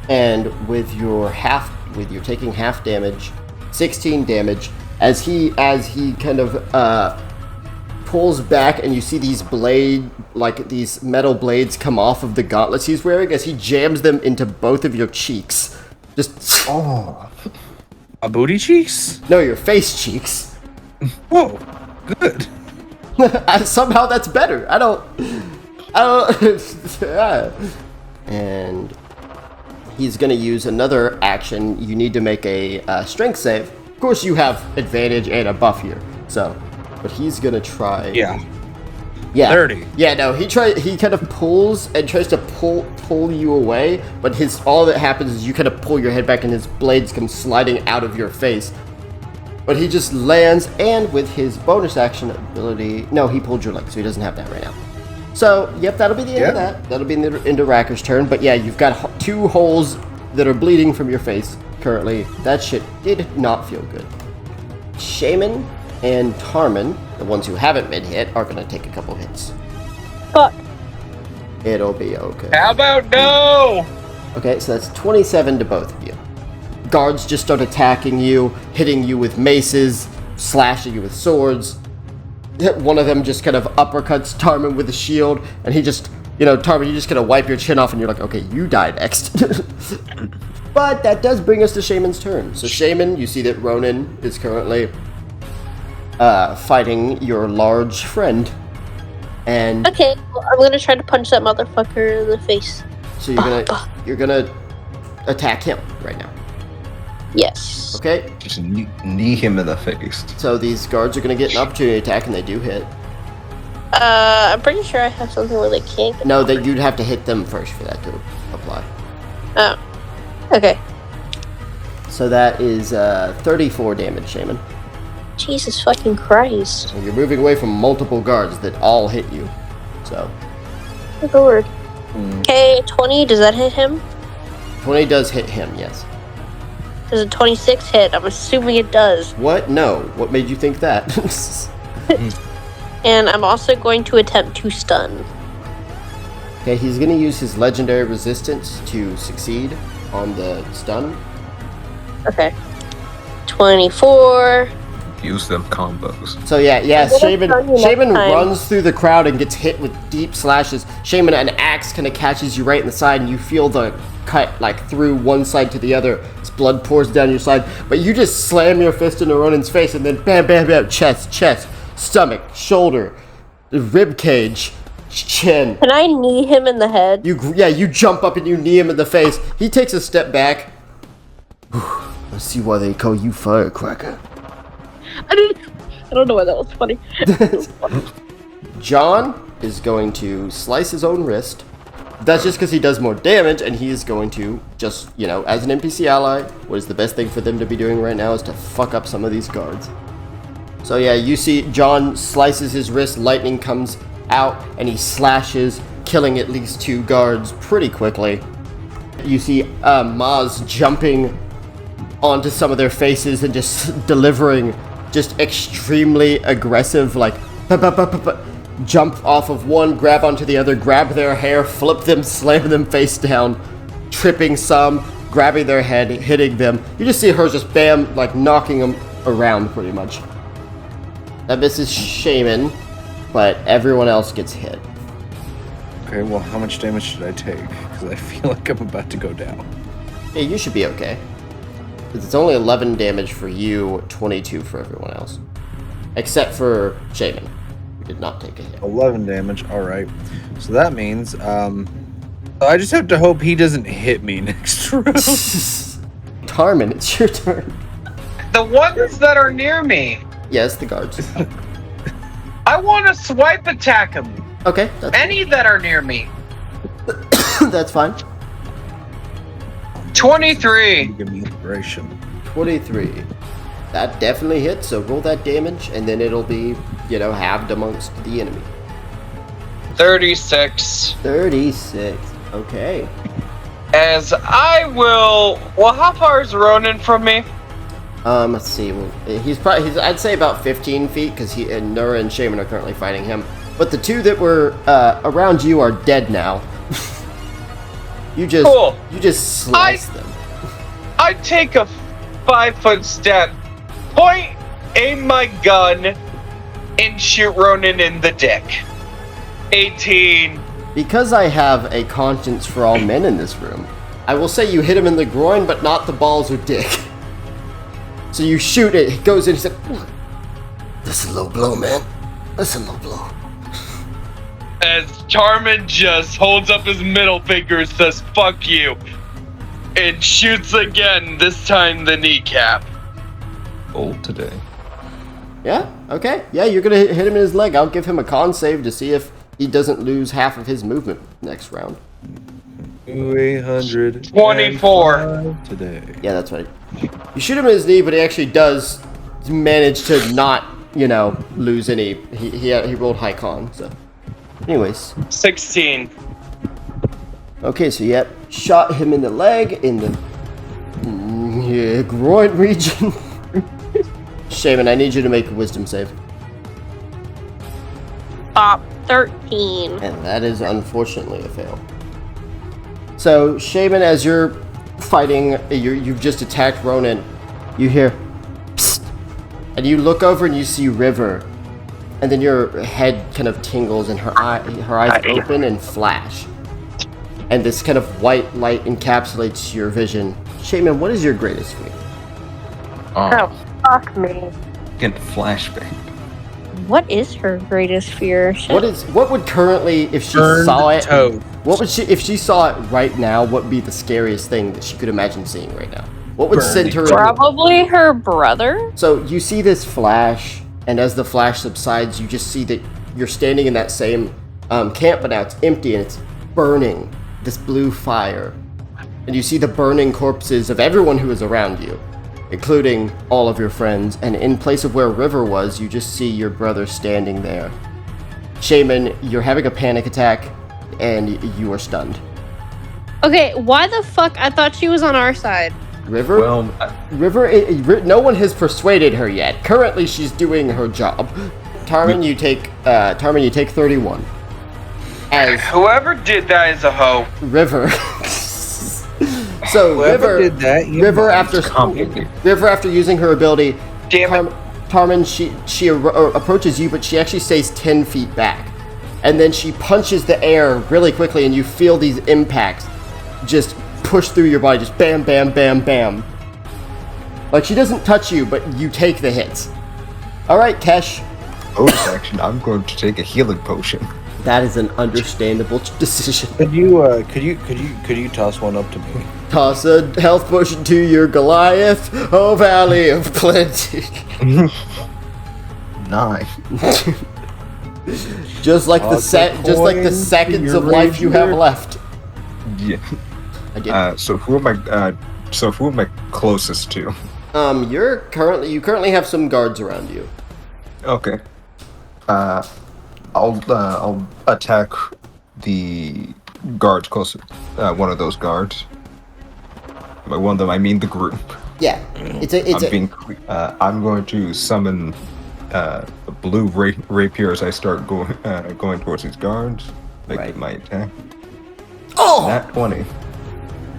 And with your taking half damage, 16 damage, as he kind of pulls back, and you see these these metal blades come off of the gauntlets he's wearing as he jams them into both of your cheeks. Just A booty cheeks? no, your face cheeks. Whoa, good. Somehow that's better. I don't. And he's gonna use another action. You need to make a strength save. Of course, you have advantage and a buff here. So, but he's gonna try. Yeah. 30. Yeah. No, he kind of pulls and tries to pull you away. But all that happens is you kind of pull your head back, and his blades come sliding out of your face. But he just lands, and with his bonus action ability... No, he pulled your leg, so he doesn't have that right now. So, yep, that'll be the end of that. That'll be the end of Racker's turn. But yeah, you've got 2 holes that are bleeding from your face currently. That shit did not feel good. Shaman and Tarman, the ones who haven't been hit, are going to take a couple hits. Fuck. It'll be okay. How about no? Okay, so that's 27 to both of you. Guards just start attacking you, hitting you with maces, slashing you with swords. One of them just kind of uppercuts Tarman with a shield, and he just, Tarman, you just kind of wipe your chin off, and you're like, okay, you die next. But that does bring us to Shaman's turn. So Shaman, you see that Ronan is currently fighting your large friend. And Okay, well, I'm gonna try to punch that motherfucker in the face. so you're gonna attack him right now. Yes. Okay? Just knee him in the face. So these guards are gonna get an opportunity attack, and they do hit. I'm pretty sure I have something where they can't get No, that you'd have to hit them first for that to apply. Oh. Okay. So that is 34 damage, Shaman. Jesus fucking Christ. And you're moving away from multiple guards that all hit you. So Good lord. Okay, 20, does that hit him? 20 does hit him, yes. Does a 26 hit? I'm assuming it does. What? No. What made you think that? And I'm also going to attempt to stun. Okay, he's going to use his legendary resistance to succeed on the stun. Okay. 24. Use them combos. So yeah, I'm gonna Shaman stun you Shaman next time. runs through the crowd and gets hit with deep slashes. Shaman, an axe kind of catches you right in the side, and you feel the cut like through one side to the other. His blood pours down your side, but you just slam your fist into Ronin's face, and then bam, bam, bam, chest, stomach, shoulder, the rib cage, chin. Can I knee him in the head? You jump up and you knee him in the face. He takes a step back. Let's see why they call you Firecracker. I don't know why that was funny. John is going to slice his own wrist. That's just because he does more damage, and he is going to just, as an NPC ally, what is the best thing for them to be doing right now is to fuck up some of these guards. So yeah, you see John slices his wrist, lightning comes out, and he slashes, killing at least 2 guards pretty quickly. You see Maz jumping onto some of their faces and just delivering just extremely aggressive, like, jump off of one, grab onto the other, grab their hair, flip them, slam them face down, tripping some, grabbing their head, hitting them. You just see her just bam, like knocking them around pretty much. That misses Shaman, but everyone else gets hit. Okay, well, how much damage should I take? Because I feel like I'm about to go down. Yeah, you should be okay. It's only 11 damage for you, 22 for everyone else. Except for Shaman, who did not take a hit. 11 damage, alright. So that means, I just have to hope he doesn't hit me next round. Tarmin, it's your turn. The ones that are near me, Yes, the guards. I want to swipe attack them. Okay, that's, Any that are near me. that's fine. 23. Give me inspiration. 23. That definitely hits, so roll that damage, and then it'll be, halved amongst the enemy. 36. 36. Okay. As I will. Well, how far is Ronin from me? Let's see. Well, he's I'd say about 15 feet, because he and Nura and Shaman are currently fighting him. But the 2 that were around you are dead now. You just slice them. I take a 5-foot step, point, aim my gun, and shoot Ronin in the dick. 18. Because I have a conscience for all men in this room, I will say you hit him in the groin, but not the balls or dick. So you shoot it, it goes in, he's like, "That's a low blow, man. That's a low blow." As Charmin just holds up his middle finger and says, "Fuck you," and shoots again, this time the kneecap. Old today. Yeah, okay. Yeah, you're gonna hit him in his leg. I'll give him a con save to see if he doesn't lose half of his movement next round. 24 today. Yeah, that's right. You shoot him in his knee, but he actually does manage to not, lose any. He rolled high con, so. Anyways. 16. Okay, so yep, shot him in the leg, in the groin region. Shaman, I need you to make a wisdom save. 13. And that is unfortunately a fail. So, Shaman, as you're fighting, you've just attacked Ronin, you hear, "Psst," and you look over and you see River, and then your head kind of tingles and her eyes open and flash. And this kind of white light encapsulates your vision. Shaman, what is your greatest fear? Oh, fuck me. Get flashback. What is her greatest fear? What would currently, if she saw it, if she saw it right now, what would be the scariest thing that she could imagine seeing right now? What would send her? Probably her brother. So you see this flash, and as the flash subsides, you just see that you're standing in that same camp, but now it's empty and it's burning, this blue fire. and you see the burning corpses of everyone who is around you, including all of your friends, and in place of where River was, you just see your brother standing there. Shaman, you're having a panic attack, and you are stunned. Okay, why the fuck? I thought she was on our side. River? Well, No one has persuaded her yet. Currently, she's doing her job. Tarmin, you take 31. As Whoever did that is a hoe. River. So Whoever River did that, you River must River after using her ability, Damn it. Tarmin, she approaches you, but she actually stays 10 feet back, and then she punches the air really quickly, and you feel these impacts just push through your body, just bam, bam, bam, bam. Like she doesn't touch you, but you take the hits. All right, Kesh. bonus action, I'm going to take a healing potion. That is an understandable decision. Could you toss one up to me? Toss a health potion to your Goliath, oh Valley of Plenty. 9. Just like Toss the seconds of life you have left. Yeah. I did. So who am I closest to? You currently have some guards around you. Okay. I'll attack the guards closer. One of those guards. By one of them, I mean the group. Yeah, I'm going to summon a blue rapier as I start going towards these guards. Make Right. my attack. Oh! Nat 20.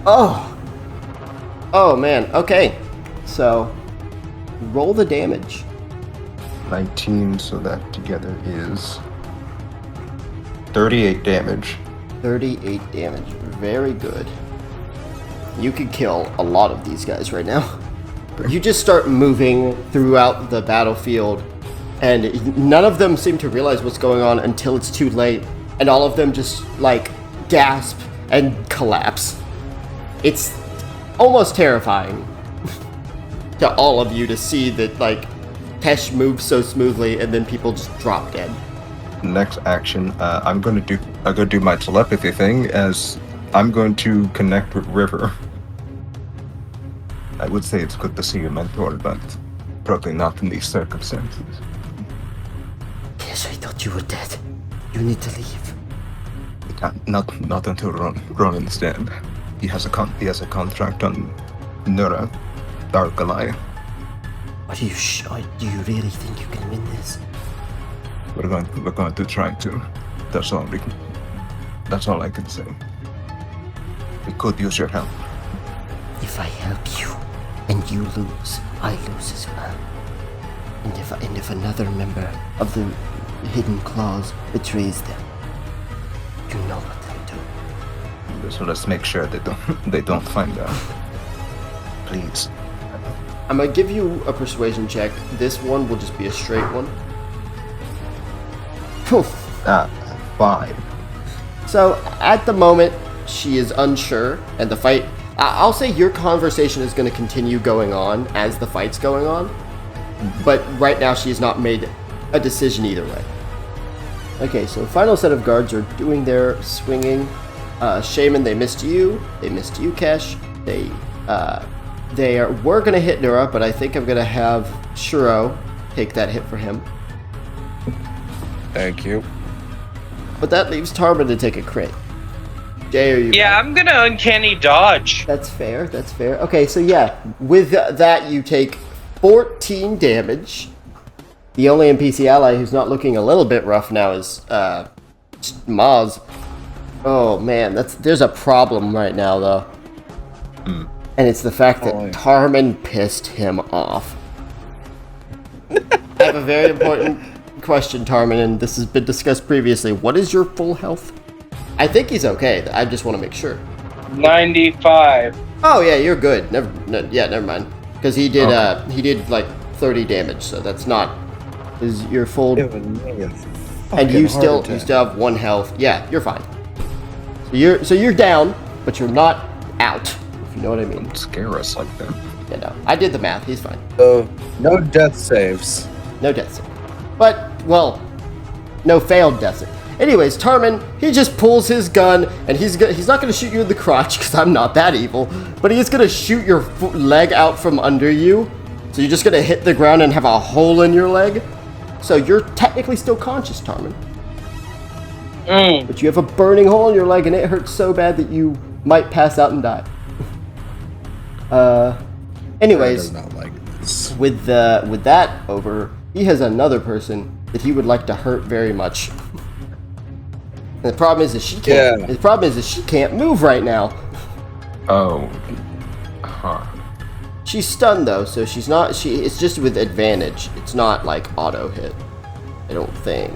Oh man. Okay. So, roll the damage. 19, so that together is 38 damage. 38 damage. Very good. You could kill a lot of these guys right now. You just start moving throughout the battlefield, and none of them seem to realize what's going on until it's too late, and all of them just, like, gasp and collapse. It's almost terrifying to all of you to see that, like, Tesh moves so smoothly, and then people just drop dead. Next action, I'm gonna do my telepathy thing as I'm going to connect with River. I would say it's good to see you, mentor, but probably not in these circumstances. Yes, I thought you were dead. You need to leave. Not until Ronin's dead. He has a contract on Nura, Dark Goliath. Are you sure? Do you really think you can win this? We're going to try to. That's all I can say. We could use your help. If I help you and you lose, I lose as well. And if another member of the Hidden Claws betrays them, you know what they'll do. So let's make sure they don't find out. Please. I'm gonna give you a persuasion check. This one will just be a straight one. Phew. 5. So at the moment, she is unsure, and the fight. I'll say your conversation is going to continue going on as the fight's going on, but right now she has not made a decision either way. Okay, so final set of guards are doing their swinging. Shaman, they missed you. They missed you, Kesh. We're going to hit Nura, but I think I'm going to have Shuro take that hit for him. Thank you. But that leaves Tarmin to take a crit. Jay, are you back? I'm gonna uncanny dodge. That's fair. Okay, so yeah, with that you take 14 damage. The only NPC ally who's not looking a little bit rough now is Maz. Oh man, there's a problem right now though. And it's the fact that Tarmin pissed him off. I have a very important question, Tarmin, and this has been discussed previously. What is your full health? I think he's okay. I just want to make sure. 95. Oh yeah, you're good. Never mind. Because he did like 30 damage, so that's not is your full. And you still have 1 health. Yeah, you're fine. So you're down, but you're not out. If you know what I mean. Don't scare us like that. Yeah, no. I did the math. He's fine. So no death saves. No death save. But well, no failed death save. Anyways, Tarman, he just pulls his gun, and he's not going to shoot you in the crotch, because I'm not that evil, but he is going to shoot your leg out from under you. So you're just going to hit the ground and have a hole in your leg. So you're technically still conscious, Tarman. But you have a burning hole in your leg, and it hurts so bad that you might pass out and die. Anyways, not like this. with that over, he has another person that he would like to hurt very much. And the problem is that she can't. Yeah. The problem is that she can't move right now. Oh. Huh. She's stunned though, so she's not. It's just with advantage. It's not like auto hit. I don't think.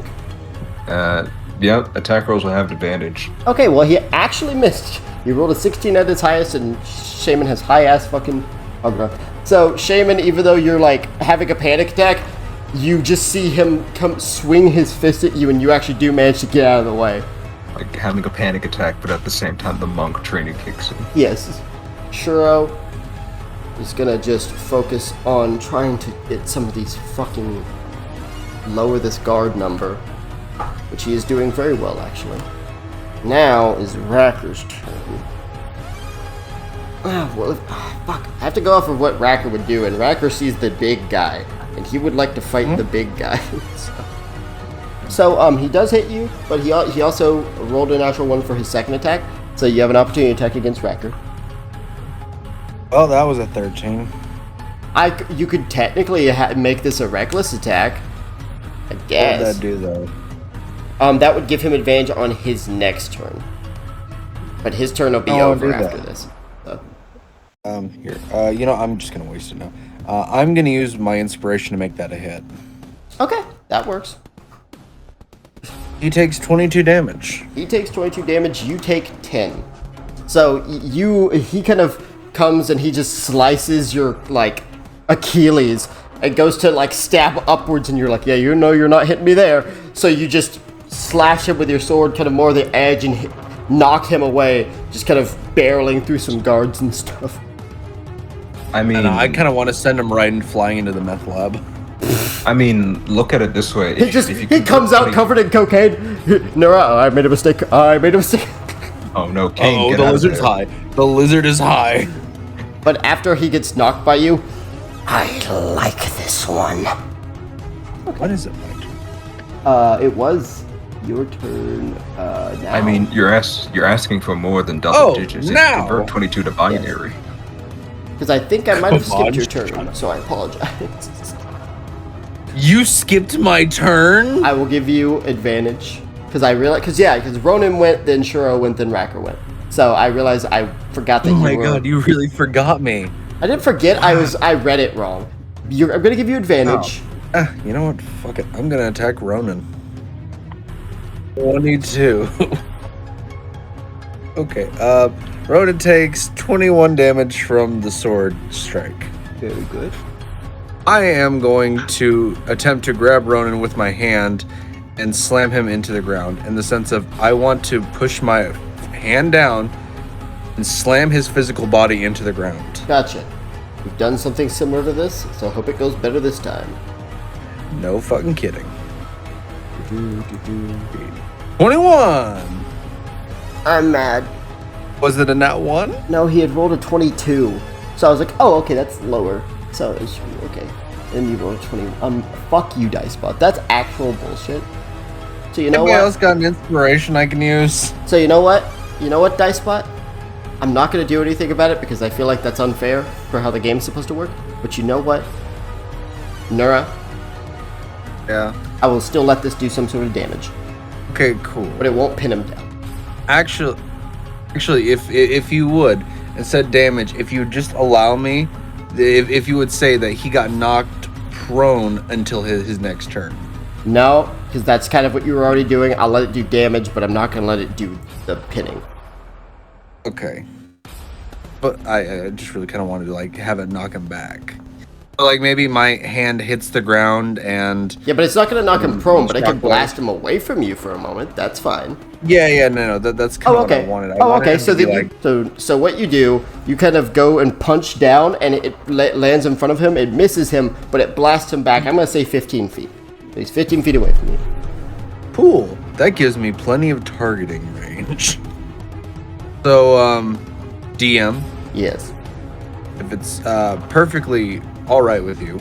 Yep, attack rolls will have advantage. Okay, well he actually missed. He rolled a 16 at his highest, and Shaman has high ass fucking. Oh god. So Shaman, even though you're like having a panic attack, you just see him come swing his fist at you, and you actually do manage to get out of the way. Like having a panic attack, but at the same time the monk training kicks in. Yes. Shuro is gonna just focus on trying to get some of these fucking lower this guard number, which he is doing very well actually. Now is Racker's turn. Fuck. I have to go off of what Racker would do, and Racker sees the big guy, and he would like to fight the big guy. So he does hit you, but he also rolled a natural one for his second attack, so you have an opportunity to attack against Racker. Oh, that was a 13. You could technically make this a reckless attack, I guess. What would that do, though? That would give him advantage on his next turn. But his turn will be over after this. So. Here. I'm just gonna waste it now. I'm gonna use my inspiration to make that a hit. Okay, that works. He takes 22 damage. He takes 22 damage, you take 10. So he kind of comes and he just slices your, like, Achilles and goes to, like, stab upwards, and you're like, yeah, you know you're not hitting me there. So you just slash him with your sword, kind of more the edge, and knock him away, just kind of barreling through some guards and stuff. I mean, I kind of want to send him right and flying into the meth lab. I mean, look at it this way. He comes out covered in cocaine. No, I made a mistake. Oh no, Kane, Oh, get the out of lizard's there. high. The lizard is high. But after he gets knocked by you, I like this one. What is it, Mike? It was your turn. Now. I mean, you're asking for more than double digits. If now! you convert 22 to binary. Because I think I might have Come on, skipped your shut turn, up. so I apologize. You skipped my turn? I will give you advantage because I realized because Ronin went, then Shuro went, then Racker went. So I realized I forgot that Oh you my were. god, you really forgot me. I didn't forget. I read it wrong. I'm gonna give you advantage. You know what? Fuck it. I'm gonna attack Ronin. 22. Okay, Ronin takes 21 damage from the sword strike. Very good. I am going to attempt to grab Ronin with my hand and slam him into the ground, in the sense of I want to push my hand down and slam his physical body into the ground. Gotcha. We've done something similar to this, so I hope it goes better this time. No fucking kidding. 21! I'm mad. Was it a nat 1? No, he had rolled a 22. So I was like, oh, okay, that's lower. So it should be okay. And you rolled a 20. Fuck you, Dicebot. That's actual bullshit. So you know Anybody what? else got an inspiration I can use? So you know what? You know what, Dicebot? I'm not going to do anything about it because I feel like that's unfair for how the game's supposed to work. But you know what? Nura, Yeah. I will still let this do some sort of damage. Okay, cool. But it won't pin him down. Actually, if you would, instead of damage, if you would just allow me, if you would say that he got knocked prone until his next turn. No, because that's kind of what you were already doing. I'll let it do damage, but I'm not going to let it do the pinning. Okay. But I just really kind of wanted to, like, have it knock him back. So, like, maybe my hand hits the ground and... Yeah, but it's not going to knock him prone, but I can Shockwave. blast him away from you for a moment. That's fine. Yeah, no, that's kind of okay. what I wanted. I Oh, wanted okay. him So to be then, so what you do, you kind of go and punch down, and it lands in front of him. It misses him, but it blasts him back. I'm going to say 15 feet. So he's 15 feet away from you. cool. that gives me plenty of targeting range. So, DM, Yes. if it's perfectly all right with you,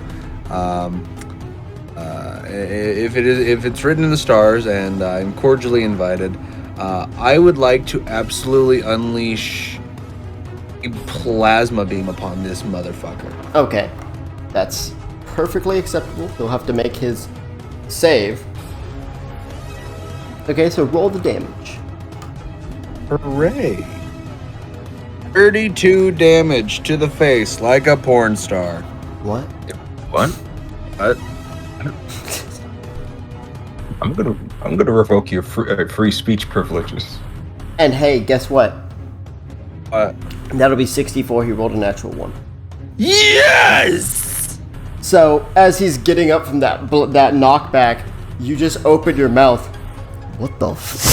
if it's written in the stars and I'm cordially invited, I would like to absolutely unleash a plasma beam upon this motherfucker. Okay. That's perfectly acceptable. He'll have to make his save. Okay, so roll the damage. Hooray! 32 damage to the face, like a porn star. What? What? I'm gonna revoke your free speech privileges. And hey, guess what? What? That'll be 64. He rolled a natural 1. Yes! So, as he's getting up from that knockback, you just open your mouth. What the f...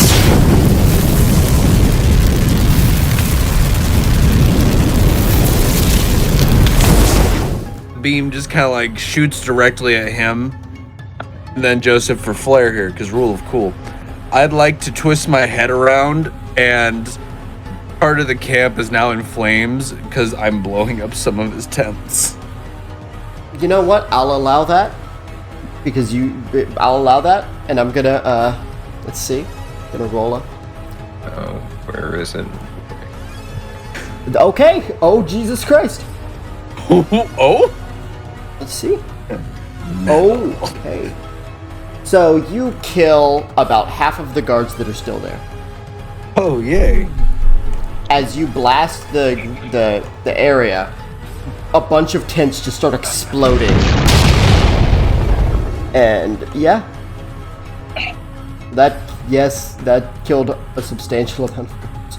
Beam just kind of like shoots directly at him. And then Joseph for flair here, because rule of cool. I'd like to twist my head around, and part of the camp is now in flames because I'm blowing up some of his tents. You know what? I'll allow that. Because I'll allow that. And I'm gonna, let's see. Gonna roll up. Oh, where is it? Okay. Oh, Jesus Christ. Oh? Let's see. Oh, okay. So you kill about half of the guards that are still there. Oh, yay. As you blast the area, a bunch of tents just start exploding. And yeah. That killed a substantial amount of guards.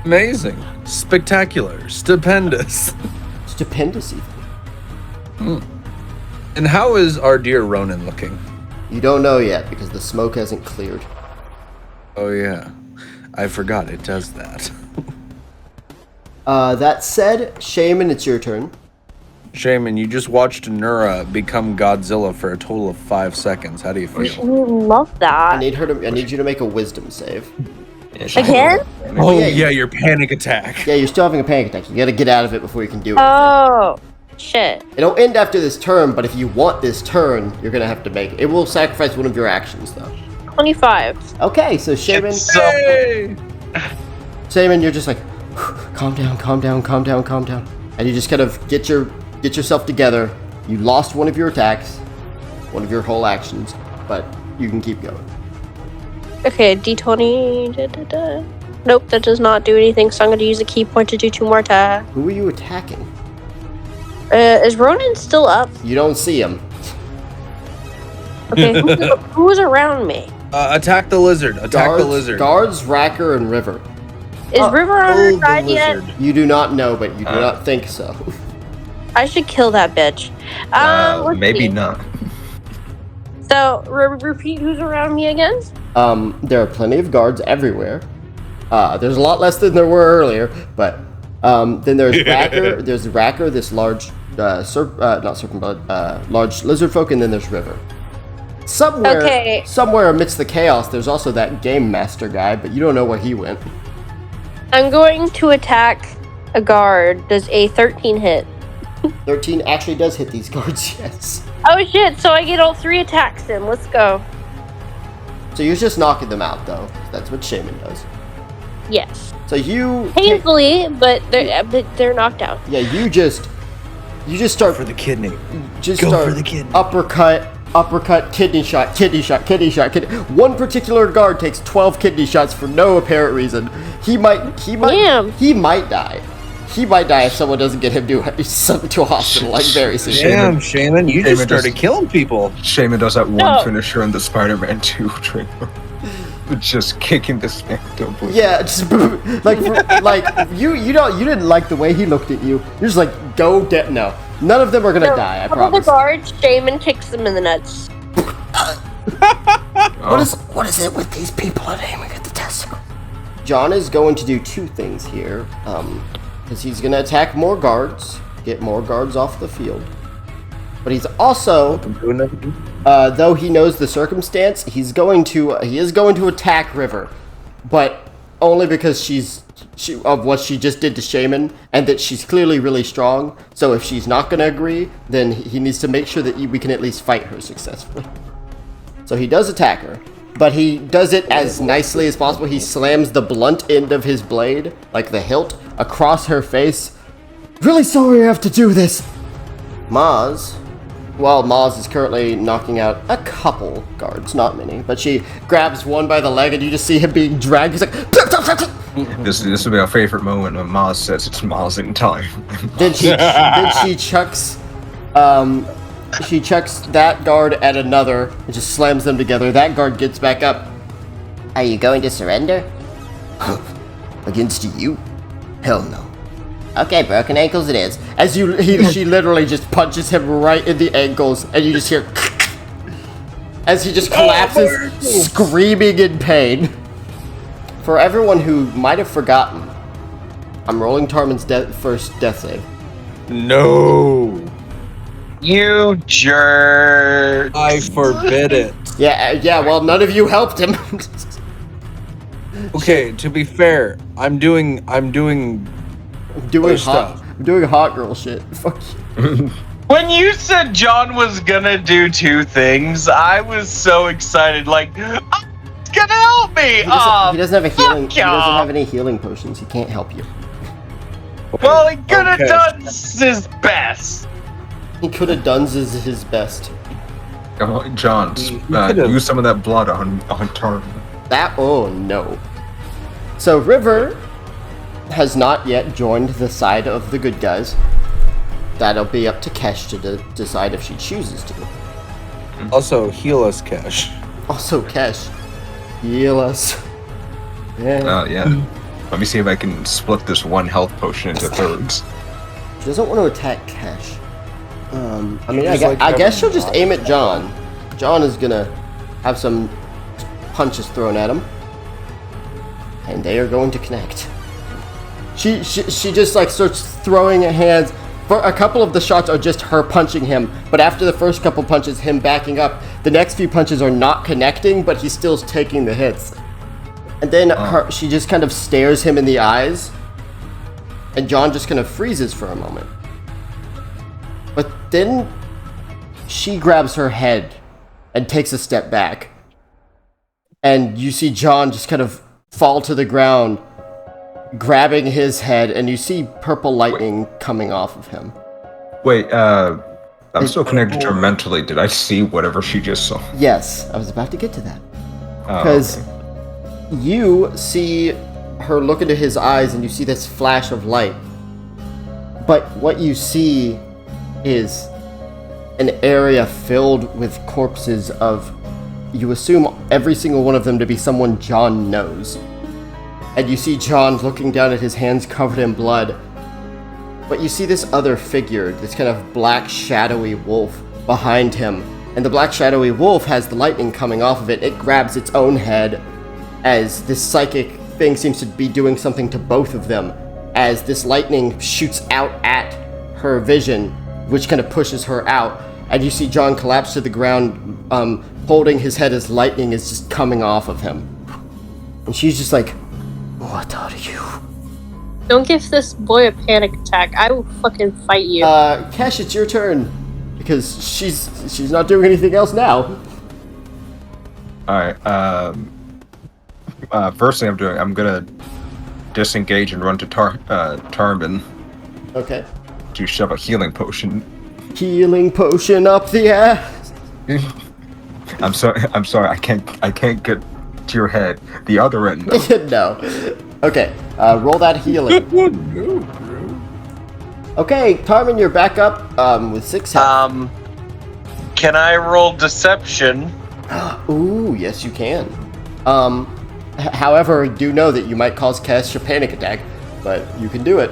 Amazing. Spectacular. Stupendous. Stupendous even. And how is our dear Ronin looking? You don't know yet because the smoke hasn't cleared. Oh, yeah. I forgot it does that. That said, Shaman, it's your turn. Shaman, you just watched Nura become Godzilla for a total of 5 seconds. How do you feel? Love that. I need you to make a wisdom save. Again? Oh, Yeah, yeah, your panic attack. Yeah, you're still having a panic attack. You gotta get out of it before you can do it. Oh, shit. It'll end after this turn, but if you want this turn, you're gonna have to make it. It will sacrifice one of your actions, though. 25. Okay, so Shaman, Hey! Shaman, you're just like, calm down, and you just kind of get yourself together. You lost one of your attacks, one of your whole actions, but you can keep going. Okay, D20. Nope, that does not do anything, so I'm going to use a key point to do 2 more attacks. Who are you attacking? Is Ronin still up? You don't see him. Okay, who's around me? Attack the lizard. Attack the lizard. Guards, Racker, and River. Is River on our side yet? You do not know, but you do not think so. I should kill that bitch. Let's Maybe see. not. So, repeat who's around me again? There are plenty of guards everywhere. There's a lot less than there were earlier, but then there's Racker. There's Racker, this large, large lizard folk, and then there's River. Somewhere amidst the chaos, there's also that game master guy, but you don't know where he went. I'm going to attack a guard. Does a 13 hit? 13 actually does hit these guards, yes. Oh shit, so I get all 3 attacks in. Let's go. So you're just knocking them out, though. That's what Shaman does. Yes. So you... Painfully, but they're knocked out. Yeah, you just start... For the kidney. Just Go start for the kidney. uppercut, kidney shot. One particular guard takes 12 kidney shots for no apparent reason. He might die. He might die if someone doesn't get him to a hospital like very soon. Damn, Shaman, you just started killing people. Shaman does that one finisher in the Spider-Man 2 trailer. Just kicking this man down. Yeah, just you didn't like the way he looked at you. You're just like, go dead. No, none of them are gonna die. I promise. The guards, Shaman kicks them in the nuts. What is it with these people and aiming at the testicle? John is going to do 2 things here. Because he's gonna attack more guards, get more guards off the field. But he's also, though he knows the circumstance, he is going to attack River, but only because of what she just did to Shaman, and that she's clearly really strong. So if she's not going to agree, then he needs to make sure that we can at least fight her successfully. So he does attack her, but he does it as nicely as possible. He slams the blunt end of his blade, like the hilt, across her face. Really sorry I have to do this. Maz is currently knocking out a couple guards, not many, but she grabs one by the leg and you just see him being dragged. He's like, This will be our favorite moment when Maz says it's Mazing time. then she chucks that guard at another and just slams them together. That guard gets back up. Are you going to surrender? Against you? Hell no. Okay, broken ankles it is. As she literally just punches him right in the ankles, and you just hear as he just collapses, screaming in pain. For everyone who might have forgotten, I'm rolling Tarmin's first death save. No. You jerk. I forbid it. Yeah. Well, none of you helped him. Okay, to be fair, I'm doing I'm doing hot girl shit. Fuck you. When you said John was gonna do two things, I was so excited. Like, oh, it's gonna help me. He doesn't have a healing. He doesn't have any healing potions. He can't help you. Well, he could have done his best. He could have done his best. John, use some of that blood on Tarmin. Oh no. So River has not yet joined the side of the good guys. That'll be up to Kesh to decide if she chooses to. Also, heal us, Cash. Also, Kesh, heal us. Yeah. Yeah. Let me see if I can split this one health potion into thirds. She doesn't want to attack Kesh. I guess she'll just aim at John. John is gonna have some punches thrown at him, and they are going to connect. She just like starts throwing at hands. For a couple of the shots are just her punching him, but after the first couple punches, him backing up. The next few punches are not connecting, but he's still taking the hits. And then she just kind of stares him in the eyes, and John just kind of freezes for a moment. But then she grabs her head and takes a step back, and you see John just kind of fall to the ground, grabbing his head, and you see purple lightning coming off of him. Wait, I'm still connected to her mentally. Did I see whatever she just saw? Yes, I was about to get to that. Because you see her look into his eyes and you see this flash of light. But what you see is an area filled with corpses of, you assume every single one of them to be someone John knows. And you see John looking down at his hands covered in blood. But you see this other figure, this kind of black shadowy wolf behind him. And the black shadowy wolf has the lightning coming off of it. It grabs its own head as this psychic thing seems to be doing something to both of them. As this lightning shoots out at her vision, which kind of pushes her out. And you see John collapse to the ground, holding his head as lightning is just coming off of him. And she's just like, what are you? Don't give this boy a panic attack. I will fucking fight you. Kesh, it's your turn. Because she's not doing anything else now. Alright, first thing I'm gonna disengage and run to Tarmin Okay. to shove a healing potion. Healing potion up the ass. I'm sorry, I can't get to your head. The other end. No. Okay, roll that healing. Okay, Tarmin, you're back up with 6 health. Can I roll deception? Ooh, yes you can. However, do know that you might cause Kesh a panic attack, but you can do it.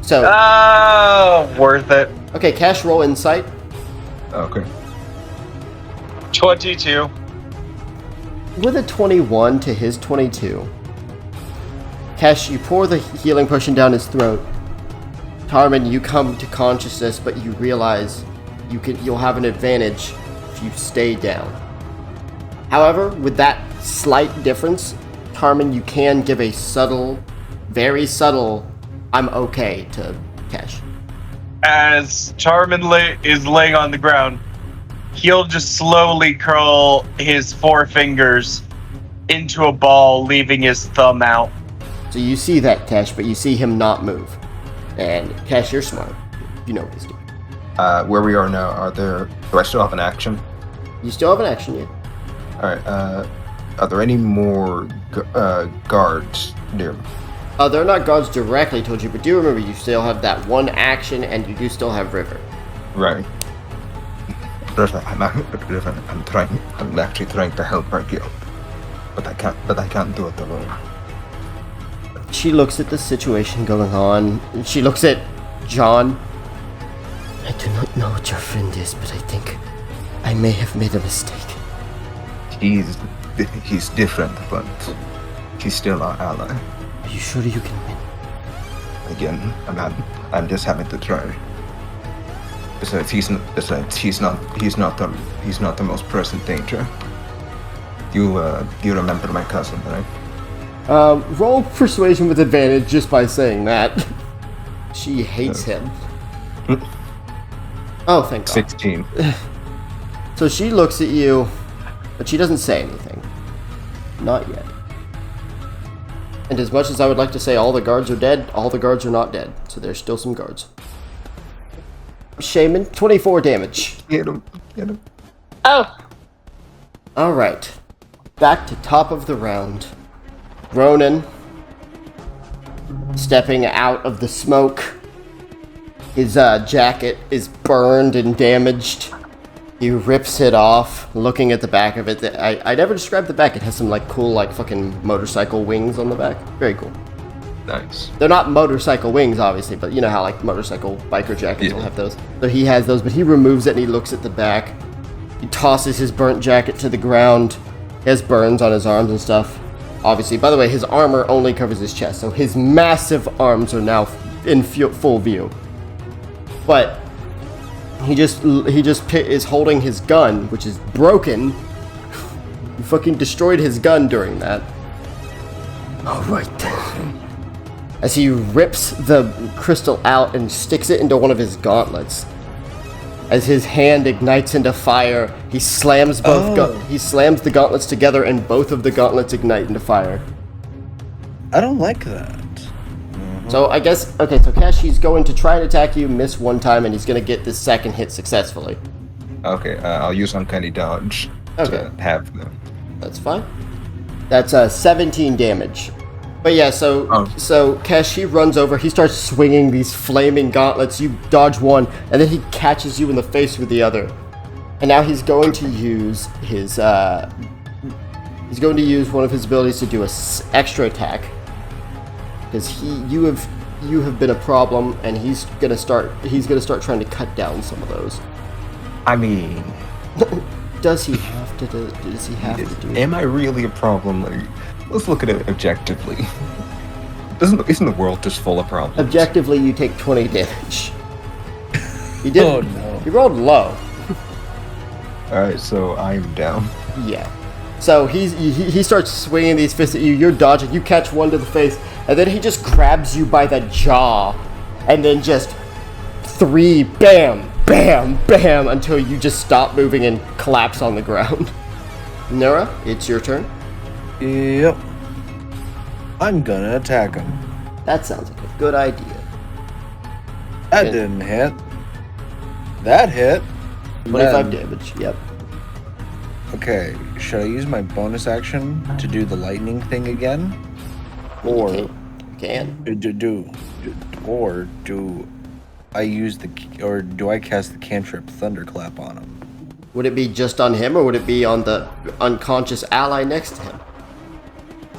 So. Worth it. Okay, Kesh, roll insight. Okay. 22. With a 21 to his 22, Kesh, you pour the healing potion down his throat, Tarman, you come to consciousness, but you realize you'll have an advantage if you stay down. However, with that slight difference, Tarman, you can give a subtle, very subtle, I'm okay to Kesh. As Tarman is laying on the ground, he'll just slowly curl his forefingers into a ball, leaving his thumb out. So you see that, Kesh, but you see him not move. And Kesh, you're smart. You know what he's doing. Where we are now, do I still have an action? You still have an action yet. Alright, are there any more guards near me? They're not guards directly towards you, but do remember you still have that one action, and you do still have River. Right. I'm actually trying to help our guild, but I can't do it alone. She looks at the situation going on, and she looks at John. I do not know what your friend is, but I think I may have made a mistake. He's different, but he's still our ally. Are you sure you can win? Again, I'm just having to try. Besides, he's not the most present danger. You remember my cousin, right? Roll persuasion with advantage just by saying that. She hates him. Oh, thank God. 16. So she looks at you, but she doesn't say anything. Not yet. And as much as I would like to say all the guards are dead, all the guards are not dead. So there's still some guards. Shaman, 24 damage. Get him. Oh, Alright. Back to top of the round. Ronin, stepping out of the smoke. His jacket is burned and damaged. He rips it off, looking at the back of it. I never described the back. It has some like cool like fucking motorcycle wings on the back. Very cool. Nice. They're not motorcycle wings, obviously, but you know how like motorcycle biker jackets will have those. So he has those, but he removes it and he looks at the back. He tosses his burnt jacket to the ground. He has burns on his arms and stuff. Obviously, by the way, his armor only covers his chest, so his massive arms are now in full view. But he just is holding his gun, which is broken. You fucking destroyed his gun during that. Alright then. As he rips the crystal out and sticks it into one of his gauntlets. As his hand ignites into fire, he slams he slams the gauntlets together and both of the gauntlets ignite into fire. I don't like that. So I guess, okay, so Kashi's going to try and attack you, miss one time, and he's going to get this second hit successfully. Okay, I'll use Uncanny Dodge to have them. That's fine. That's 17 damage. But yeah, so Kashi runs over, he starts swinging these flaming gauntlets, you dodge one, and then he catches you in the face with the other. And now he's going to use his, one of his abilities to do a extra attack. Because you have been a problem, and he's gonna start trying to cut down some of those. I mean, does he have to do it? Am I really a problem? Like, let's look at it objectively. Isn't the world just full of problems? Objectively, you take 20 damage. You did. Oh no. You rolled low. Alright, so I'm down. Yeah. So he starts swinging these fists at you. You're dodging. You catch one to the face, and then he just grabs you by the jaw, and then just 3 bam, bam, bam until you just stop moving and collapse on the ground. Nora, it's your turn. Yep. I'm gonna attack him. That sounds like a good idea. That didn't hit. That hit. 25 damage. Yep. Okay, should I use my bonus action to do the lightning thing again? Or You can. do I cast the cantrip Thunderclap on him? Would it be just on him, or would it be on the unconscious ally next to him?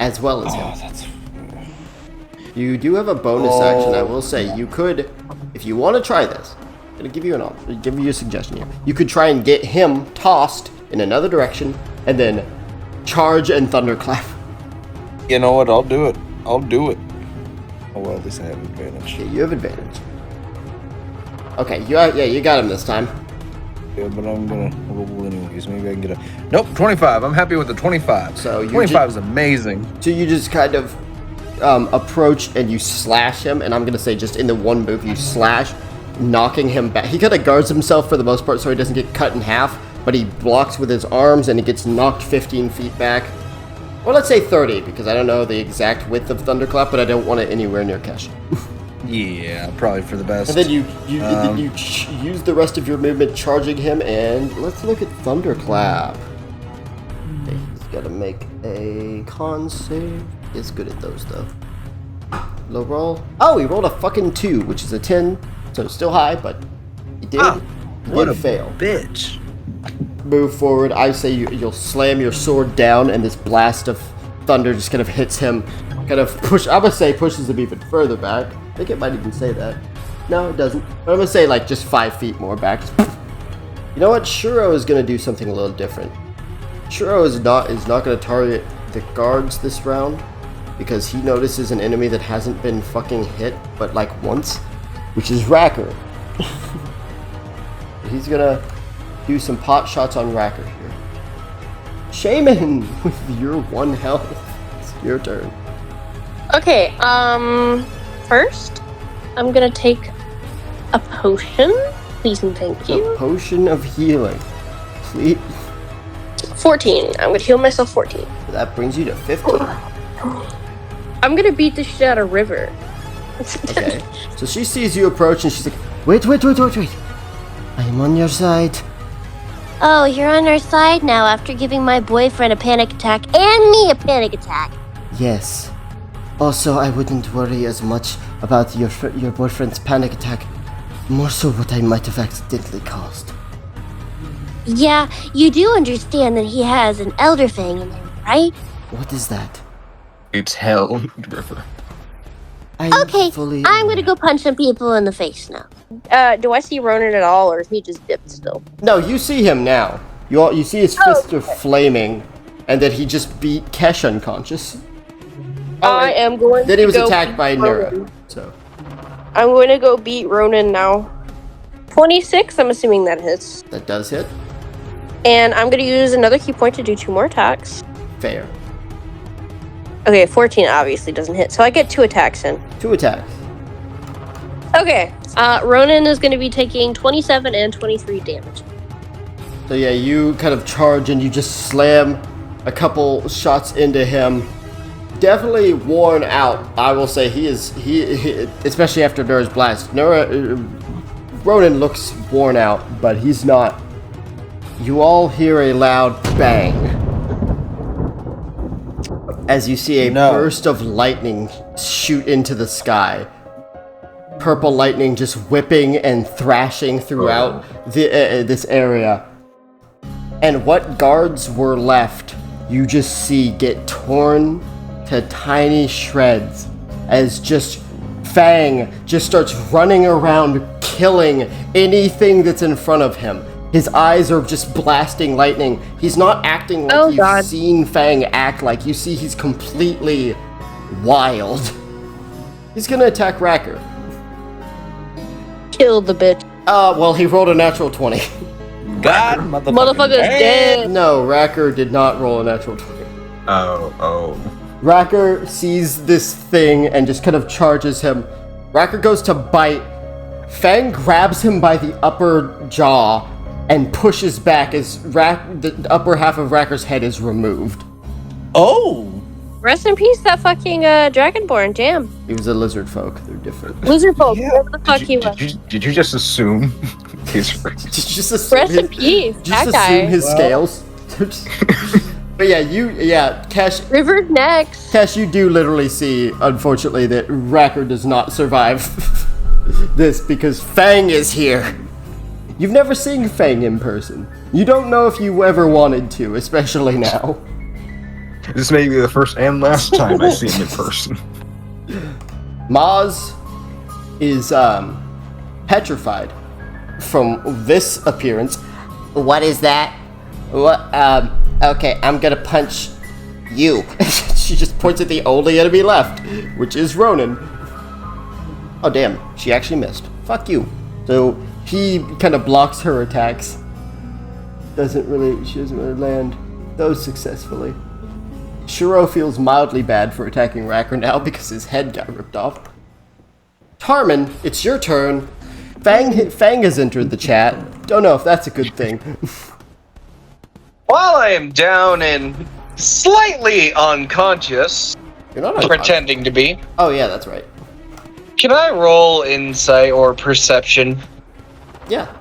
As well as him. You do have a bonus action, I will say. You could, if you want to try this, I'm going to give you a suggestion here. You could try and get him tossed in another direction, and then charge and thunderclap. You know what? I'll do it. Oh well, at least I have advantage. Yeah, you have advantage. Okay, you got him this time. Yeah, but I'm gonna roll anyways. Maybe I can get a. Nope, 25. I'm happy with the 25. So you 25 is amazing. So you just kind of approach and you slash him, and I'm gonna say just in the one move you slash, knocking him back. He kind of guards himself for the most part so he doesn't get cut in half, but he blocks with his arms and he gets knocked 15 feet back. Or let's say 30, because I don't know the exact width of Thunderclap, but I don't want it anywhere near Kesh. Yeah, probably for the best. And then you use the rest of your movement charging him, and let's look at Thunderclap. Okay, he's got to make a con save. He's good at those, though. Low roll. Oh, he rolled a fucking 2, which is a 10, so still high, but he did, what a fail. bitch. Move forward. I say you'll slam your sword down, and this blast of thunder just kind of hits him. Kind of I would say pushes him even further back. I think it might even say that. No, it doesn't. But I'm gonna say like just 5 feet more back. You know what? Shuro is gonna do something a little different. Shuro is not gonna target the guards this round because he notices an enemy that hasn't been fucking hit but like once, which is Racker. He's gonna do some pot shots on Racker here. Shaman with your 1 health. It's your turn. Okay, first, I'm gonna take a potion. Please and thank you. A potion of healing. Please. 14. I'm gonna heal myself 14. That brings you to 15. I'm gonna beat the shit out of River. Okay. So she sees you approach and she's like, wait. I am on your side. Oh, you're on our side now after giving my boyfriend a panic attack and me a panic attack. Yes. Also, I wouldn't worry as much about your boyfriend's panic attack. More so what I might have accidentally caused. Yeah, you do understand that he has an Elder Fang in him, right? What is that? It's hell, River. I'm gonna go punch some people in the face now. Do I see Ronin at all, or is he just dipped still? No, you see him now. You see his fists are flaming, and that he just beat Kesh unconscious. I am going Then to he was go attacked by beat Nura. Ronin. So I'm going to go beat Ronin now. 26, I'm assuming that hits. that does hit. And I'm going to use another key point to do 2 more attacks. Fair. Okay, 14 obviously doesn't hit, so I get 2 attacks in. 2 attacks. Okay, Ronin is going to be taking 27 and 23 damage. So yeah, you kind of charge and you just slam a couple shots into him. Definitely worn out. I will say he especially after Nura's blast. Ronin looks worn out, but he's not. You all hear a loud bang as you see a burst of lightning shoot into the sky. Purple lightning just whipping and thrashing throughout this area. And what guards were left, you just see get torn to tiny shreds as just Fang just starts running around killing anything that's in front of him. His eyes are just blasting lightning. He's not acting like you've seen Fang act like. You see he's completely wild. He's gonna attack Racker. Kill the bitch. Well, he rolled a natural 20. God, Motherfucker's dead. No, Racker did not roll a natural 20. Oh. Racker sees this thing and just kind of charges him. Racker goes to bite. Fang grabs him by the upper jaw and pushes back as the upper half of Racker's head is removed. Oh! Rest in peace, that fucking Dragonborn. Damn. He was a lizard folk. They're different. Lizard folk. Whatever the fuck he was. Did you just assume his race? Did you just assume Rest in peace. Just That assume guy. his scales. But Cash. River next. Cash, you do literally see, unfortunately, that Racker does not survive this because Fang is here. You've never seen Fang in person. You don't know if you ever wanted to, especially now. This may be the first and last time I see him in person. Maz is petrified from this appearance. What is that? What? Okay, I'm gonna punch you. She just points at the only enemy left, which is Ronin. Oh damn, she actually missed. Fuck you. So he kind of blocks her attacks. She doesn't really land those successfully. Shiro feels mildly bad for attacking Racker now because his head got ripped off. Tarman, it's your turn. Fang has entered the chat. Don't know if that's a good thing. While I am down and slightly unconscious, You're not unconscious. pretending to be, Oh yeah, that's right. can I roll insight or perception? Yeah.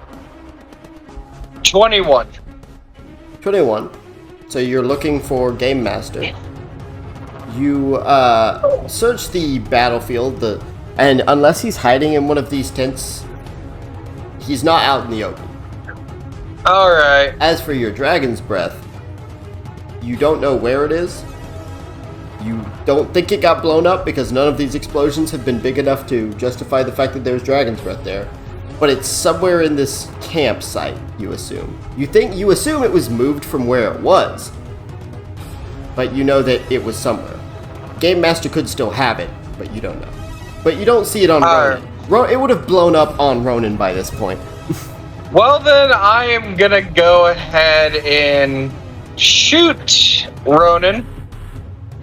21. 21. So you're looking for Game Master. You search the battlefield, and unless he's hiding in one of these tents, he's not out in the open. Alright. As for your Dragon's Breath, you don't know where it is. You don't think it got blown up because none of these explosions have been big enough to justify the fact that there's Dragon's Breath there. But it's somewhere in this campsite, you assume. You assume it was moved from where it was, but you know that it was somewhere. Game Master could still have it, but you don't know. But you don't see it on Ronin. It would have blown up on Ronin by this point. Well then, I am gonna go ahead and shoot Ronin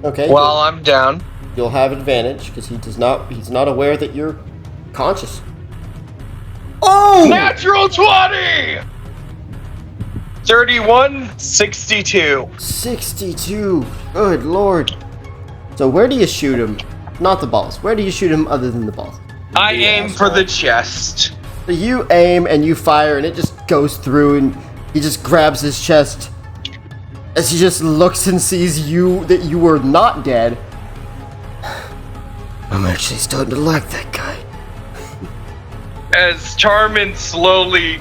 Okay. while I'm down. You'll have advantage because he's not aware that you're conscious. Oh! Natural 20! 31, 62. 62. Good lord. So where do you shoot him? Not the balls. Where do you shoot him other than the balls? I aim for the chest. So you aim and you fire and it just goes through and he just grabs his chest as he just looks and sees that you were not dead. I'm actually starting to like that guy. As Charmin slowly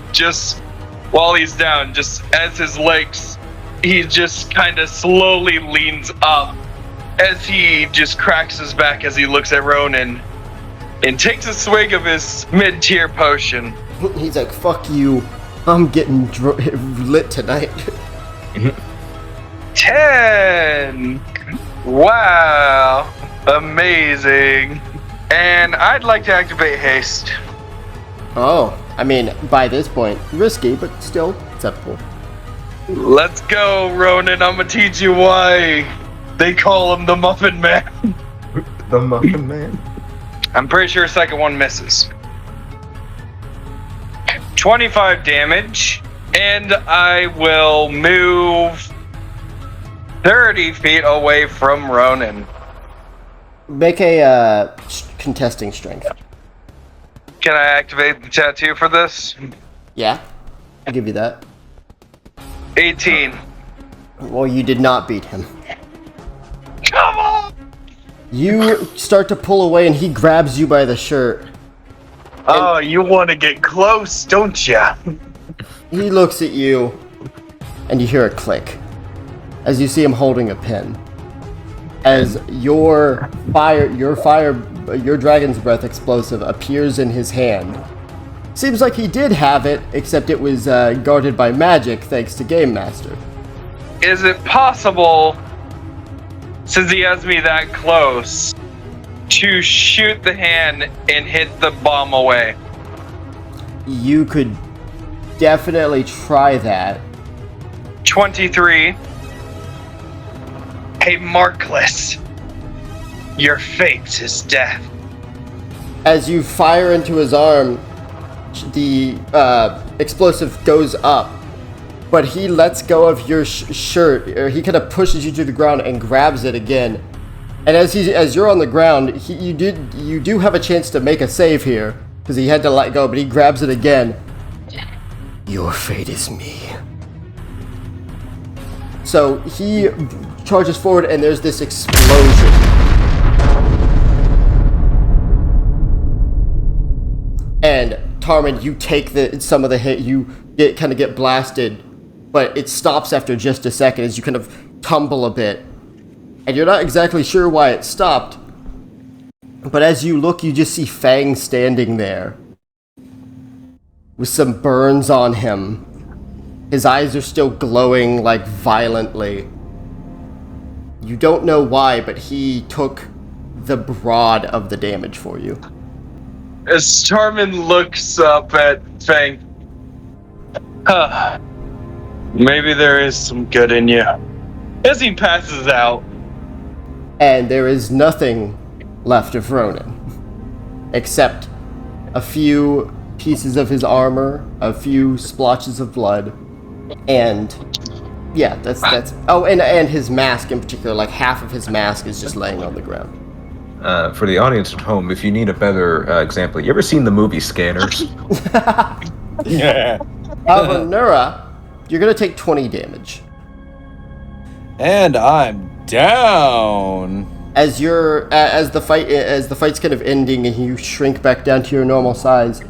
while he's down, just as his legs, he just kind of slowly leans up as he just cracks his back as he looks at Ronin and takes a swig of his mid-tier potion. He's like, fuck you. I'm getting lit tonight. 10! Wow. Amazing. And I'd like to activate haste. Oh, I mean, by this point, risky, but still acceptable. Let's go, Ronin. I'm gonna teach you why they call him the Muffin Man. The Muffin Man. I'm pretty sure second one misses. 25 damage, and I will move 30 feet away from Ronin. Make a contesting strength. Can I activate the tattoo for this? Yeah, I'll give you that. 18. Well, you did not beat him. Come on! You start to pull away and he grabs you by the shirt. Oh, you want to get close, don't ya? He looks at you and you hear a click as you see him holding a pin. As your Dragon's Breath explosive appears in his hand. Seems like he did have it, except it was guarded by magic thanks to Game Master. Is it possible, since he has me that close, to shoot the hand and hit the bomb away? You could definitely try that. 23. Hey, Markless. Your fate is death. As you fire into his arm, the explosive goes up, but he lets go of your shirt, or he kind of pushes you to the ground and grabs it again. And as you're on the ground, you do have a chance to make a save here because he had to let go, but he grabs it again. Your fate is me. So he charges forward, and there's this explosion. And Tarman, you take some of the hit. You kind of get blasted, but it stops after just a second as you kind of tumble a bit, and you're not exactly sure why it stopped. But as you look, you just see Fang standing there with some burns on him. His eyes are still glowing, like, violently. You don't know why, but he took the broad of the damage for you. As Starman looks up at Fang, maybe there is some good in you. As he passes out, And there is nothing left of Ronin, except a few pieces of his armor, a few splotches of blood, and yeah, that's. Oh, and his mask in particular, like half of his mask is just laying on the ground. For the audience at home, if you need a better example, you ever seen the movie Scanners? Yeah. However, Nura, you're gonna take 20 damage. And I'm down. As the fight's kind of ending and you shrink back down to your normal size,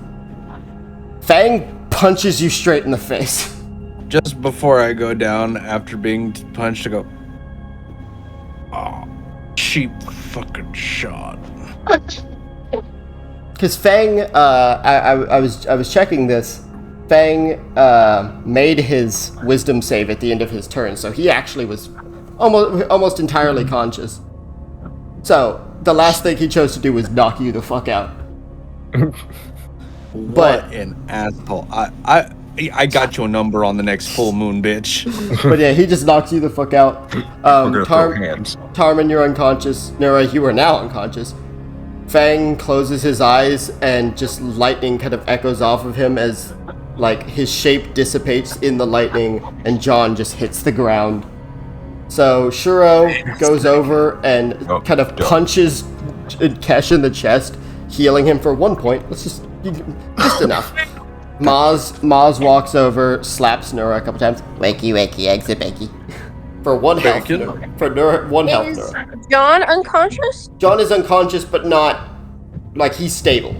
Fang punches you straight in the face. Just before I go down after being punched, I go, oh, cheap fucking shot. Because Fang, I was checking this. Fang made his wisdom save at the end of his turn, so he actually was almost entirely conscious. So the last thing he chose to do was knock you the fuck out. What an asshole! I got your number on the next full moon, bitch. But yeah, he just knocks you the fuck out. We're gonna throw hands. Tarman, you're unconscious. Nura, you are now unconscious. Fang closes his eyes and just lightning kind of echoes off of him as like his shape dissipates in the lightning and John just hits the ground. So Shuro goes over and kind of punches Kesh in the chest, healing him for 1 point. Let's just enough. Maz walks over, slaps Nura a couple times. Wakey, wakey, exit, wakey. For 1 health. For Nura, 1 health. Is Nura. John unconscious? John is unconscious, but not like he's stable.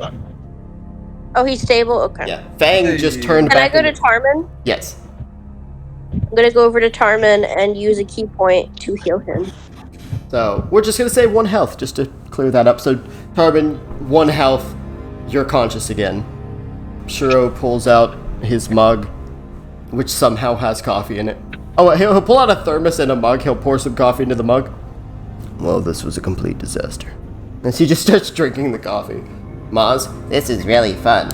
Oh, he's stable? Okay. Yeah. Fang just turned Can I back. go to Tarman? Yes. I'm gonna go over to Tarman and use a key point to heal him. So we're just gonna say 1 health just to clear that up. So Tarman, 1 health. You're conscious again. Shuro pulls out his mug, which somehow has coffee in it. Oh, he'll pull out a thermos and a mug. He'll pour some coffee into the mug. Well, this was a complete disaster. And he just starts drinking the coffee. Maz, this is really fun.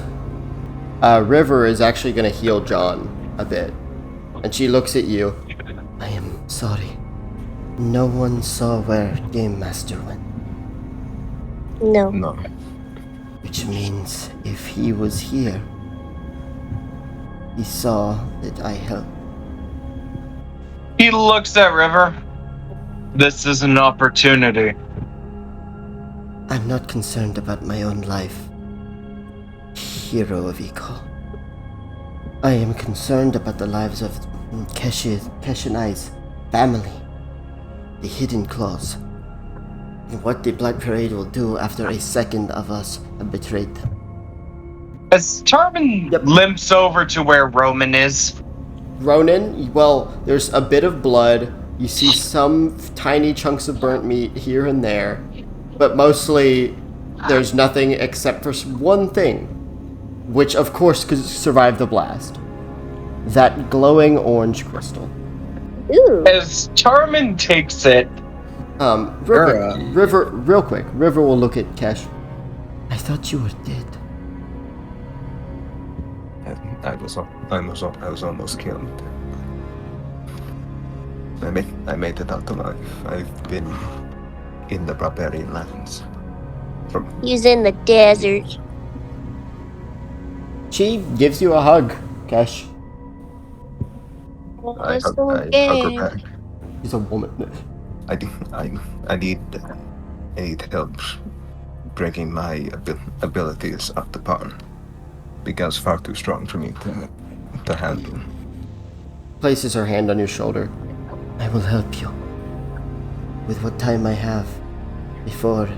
River is actually going to heal John a bit. And she looks at you. I am sorry. No one saw where Game Master went. No. No. Which means if he was here, he saw that I helped. he looks at River. This is an opportunity. I'm not concerned about my own life, hero of Eco. I am concerned about the lives of Kesh and I's family, the Hidden Claws, and what the Black Parade will do after a second of us have betrayed them. As Tarman limps over to where Roman is, Ronin, well, there's a bit of blood. You see some tiny chunks of burnt meat here and there, but mostly there's nothing except for one thing, which of course could survive the blast. That glowing orange crystal. Ooh. as Tarman takes it, River, real quick, River will look at Kesh. I thought you were dead. I was almost killed. I made it out alive. I've been in the barbarian lands. He's in the desert. She gives you a hug, Kesh. I hug her back. She's a woman. I need help bringing my abilities up to par. Because far too strong for me to handle. Places her hand on your shoulder. I will help you. With what time I have before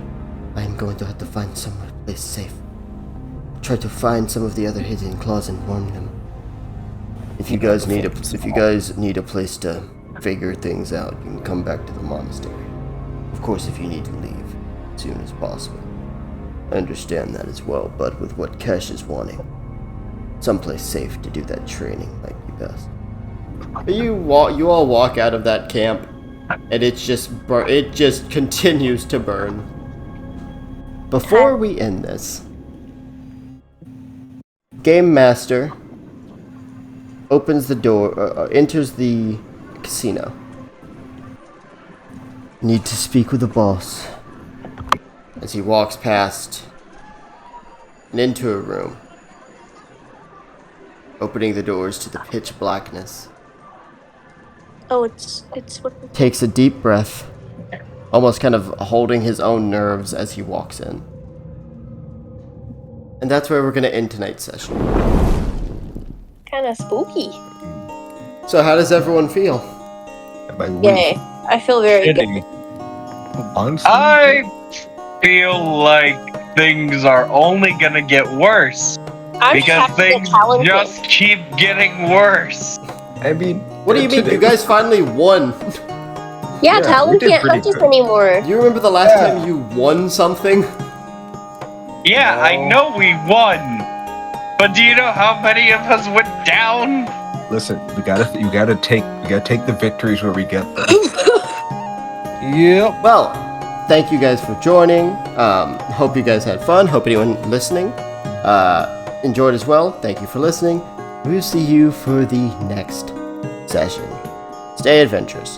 I'm going to have to find somewhere place safe. Try to find some of the other hidden claws and warn them. If you guys need a place to figure things out, you can come back to the monastery. Of course, if you need to leave as soon as possible. I understand that as well, but with what Kesh is wanting, someplace safe to do that training might be best. You all walk out of that camp, and it just continues to burn. Before we end this, game master opens the door, enters the casino. Need to speak with the boss. As he walks past and into a room, opening the doors to the pitch blackness. Oh, it's what? Takes a deep breath, almost kind of holding his own nerves as he walks in. And that's where we're going to end tonight's session. Kind of spooky. So how does everyone feel? Yay! I feel very good. Honestly, I feel like things are only gonna get worse I'm because happy things that Talon just keep getting worse. I mean, What do you mean? today- You guys finally won. Yeah, we Talon did can't pretty hunt us good. anymore. Do you remember the last time you won something? Yeah, I know we won, but do you know how many of us went down? Listen, you gotta take the victories where we get them. Yep. Well, thank you guys for joining. Hope you guys had fun. Hope anyone listening enjoyed as well. Thank you for listening. We'll see you for the next session. Stay adventurous.